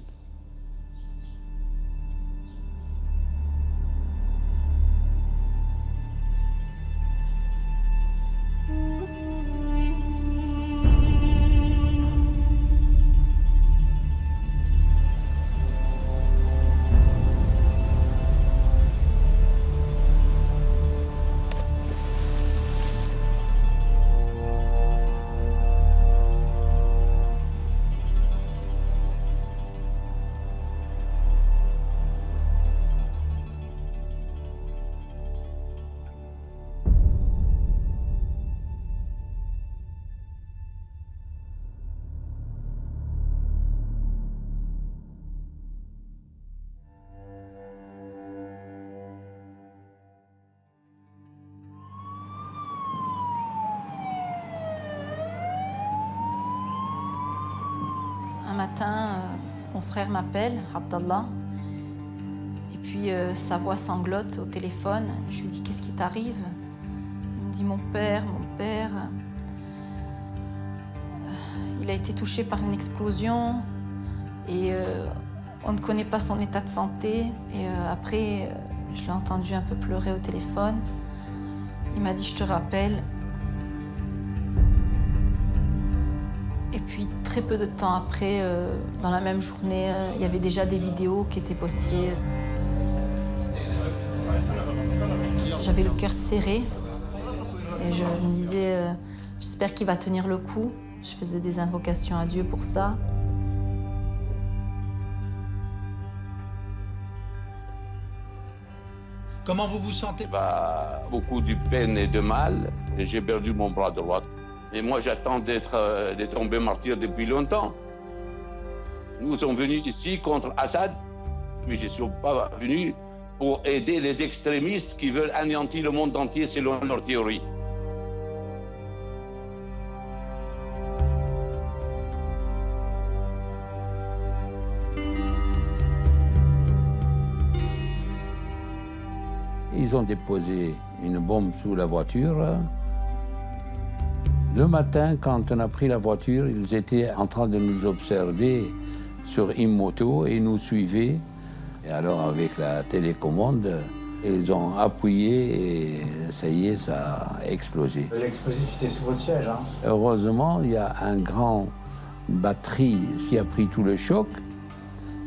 matin, mon frère m'appelle, Abdallah. Et puis sa voix sanglote au téléphone. Je lui dis, qu'est-ce qui t'arrive? Il me dit, mon père, il a été touché par une explosion et on ne connaît pas son état de santé. Et après, je l'ai entendu un peu pleurer au téléphone. Il m'a dit, je te rappelle. Et puis, très peu de temps après, dans la même journée, il y avait déjà des vidéos qui étaient postées. J'avais le cœur serré et je me disais, j'espère qu'il va tenir le coup. Je faisais des invocations à Dieu pour ça. Comment vous vous sentez? Beaucoup de peine et de mal. J'ai perdu mon bras droit. Et moi, j'attends d'être tombé martyr depuis longtemps. Nous sommes venus ici contre Assad, mais je ne suis pas venu pour aider les extrémistes qui veulent anéantir le monde entier selon leur théorie. Ils ont déposé une bombe sous la voiture. Le matin, quand on a pris la voiture, ils étaient en train de nous observer sur une moto et nous suivaient. Et alors, avec la télécommande, ils ont appuyé et ça y est, ça a explosé. L'explosif était sous votre siège, hein? Heureusement, il y a un grand batterie qui a pris tout le choc.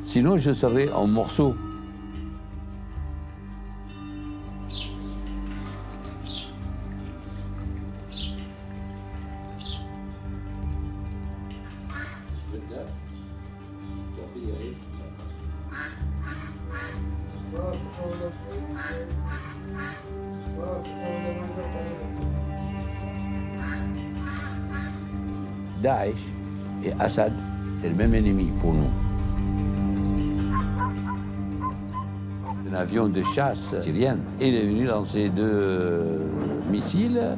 Sinon, je serais en morceaux. Daesh et Assad, c'est le même ennemi pour nous. Un avion de chasse syrien, il est venu lancer 2 missiles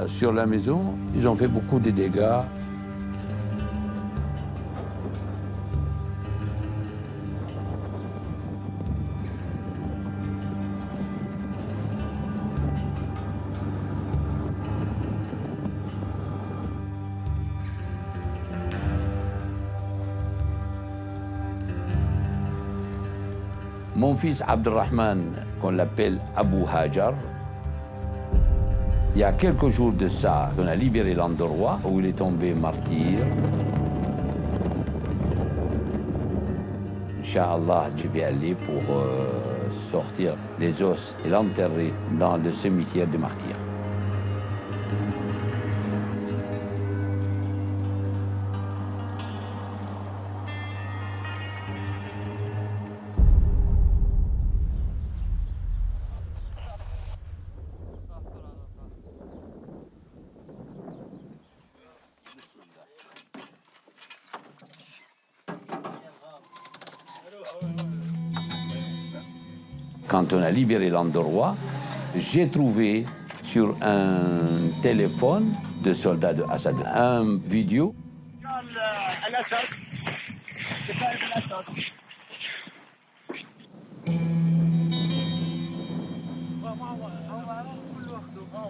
sur la maison. Ils ont fait beaucoup de dégâts. Mon fils Abdelrahman, qu'on l'appelle Abou Hajar, il y a quelques jours de ça, on a libéré l'endroit où il est tombé martyr. Inch'Allah, je vais aller pour sortir les os et l'enterrer dans le cimetière des martyrs. Quand on a libéré l'endroit, j'ai trouvé sur un téléphone de soldats de Assad un vidéo.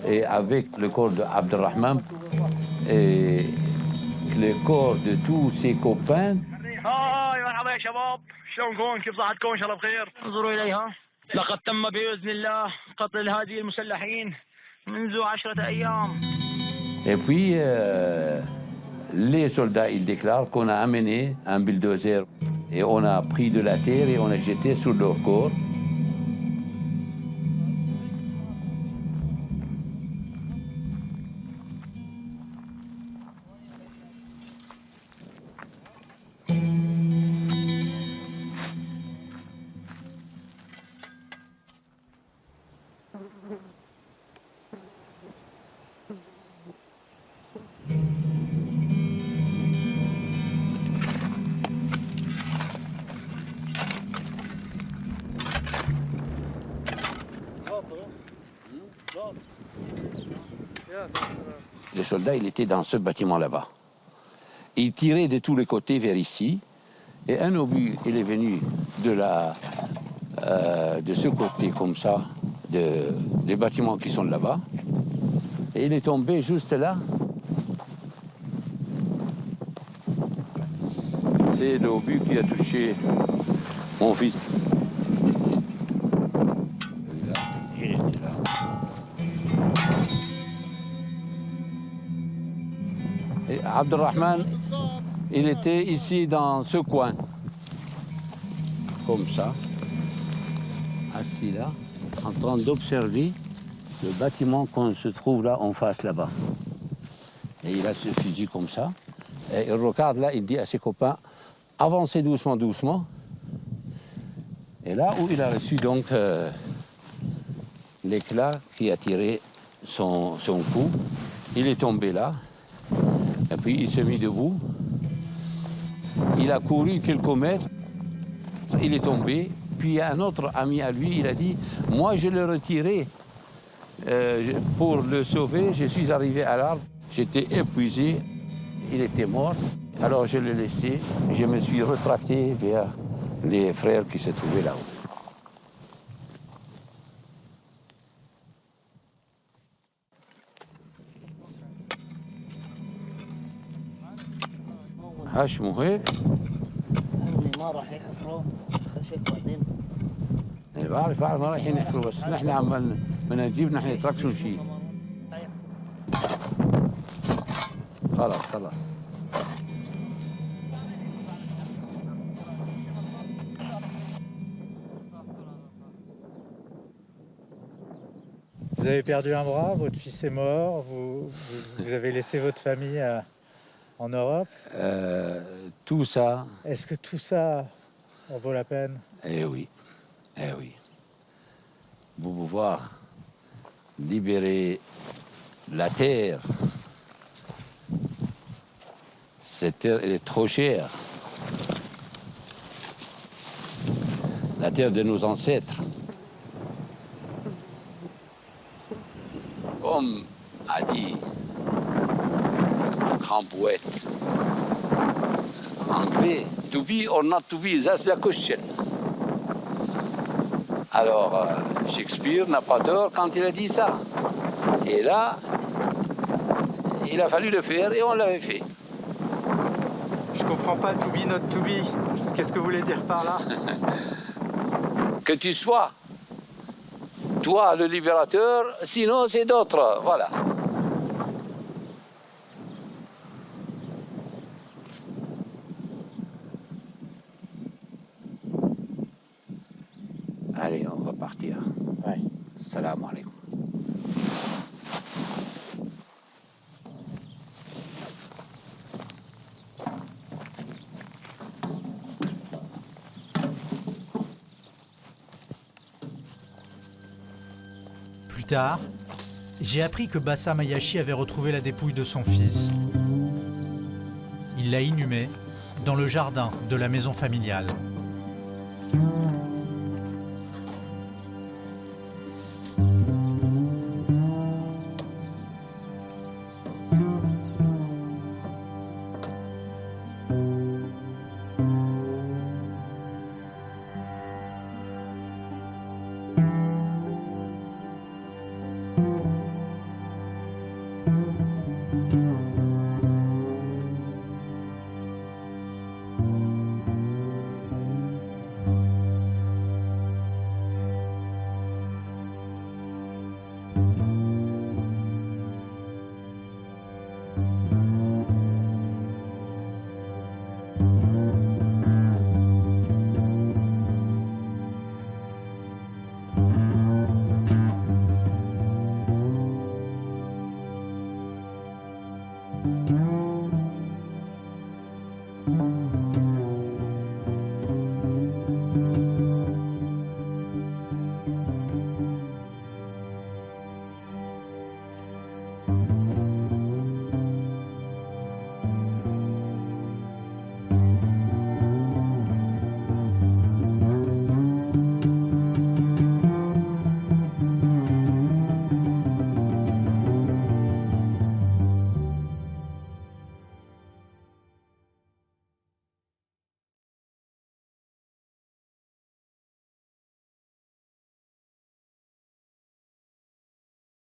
Et avec le corps de Abdelrahman et le corps de tous ses copains. لقد تم بإذن الله قتل هذه المسلحين منذ 10 أيام. Et puis, les soldats, ils déclarent qu'on a amené un bulldozer et on a pris de la terre et on a jeté sur leur corps. Le soldat, il était dans ce bâtiment là-bas. Il tirait de tous les côtés vers ici. Et un obus, il est venu de ce côté comme ça, des bâtiments qui sont là-bas. Et il est tombé juste là. C'est l'obus qui a touché mon fils. Il était là. Et Abdelrahman, il était ici dans ce coin, comme ça, assis là, en train d'observer le bâtiment qu'on se trouve là en face là-bas. Et il a ce fusil comme ça, et il regarde là, il dit à ses copains, avancez doucement, doucement. Et là où il a reçu donc l'éclat qui a tiré son coup, il est tombé là, et puis il s'est mis debout. Il a couru quelques mètres, il est tombé, puis un autre ami à lui, il a dit « Moi, je l'ai retiré pour le sauver, je suis arrivé à l'arbre, j'étais épuisé, il était mort, alors je l'ai laissé, je me suis retracté vers les frères qui se trouvaient là-haut. » هاشموا هيك ما راح يحفروا شيء بعدين انا بعرف ما رايحين يحفروا بس نحن عم بدنا نجيب نحن تراكشن شيء خلاص خلاص Vous avez perdu un bras, votre fils est mort, vous avez laissé votre famille en Europe. Tout ça. Est-ce que tout ça en vaut la peine? Eh oui, eh oui. Pour pouvoir libérer la terre, cette terre elle est trop chère. La terre de nos ancêtres. Comme a dit un grand poète anglais, to be or not to be, that's the question. Alors, Shakespeare n'a pas tort quand il a dit ça. Et là, il a fallu le faire et on l'avait fait. Je comprends pas to be, not to be. Qu'est-ce que vous voulez dire par là? Que tu sois, toi le libérateur, sinon c'est d'autres, voilà. Allez, on va partir. Ouais. Salam alaikum. Plus tard, j'ai appris que Bassam Ayashi avait retrouvé la dépouille de son fils. Il l'a inhumée dans le jardin de la maison familiale.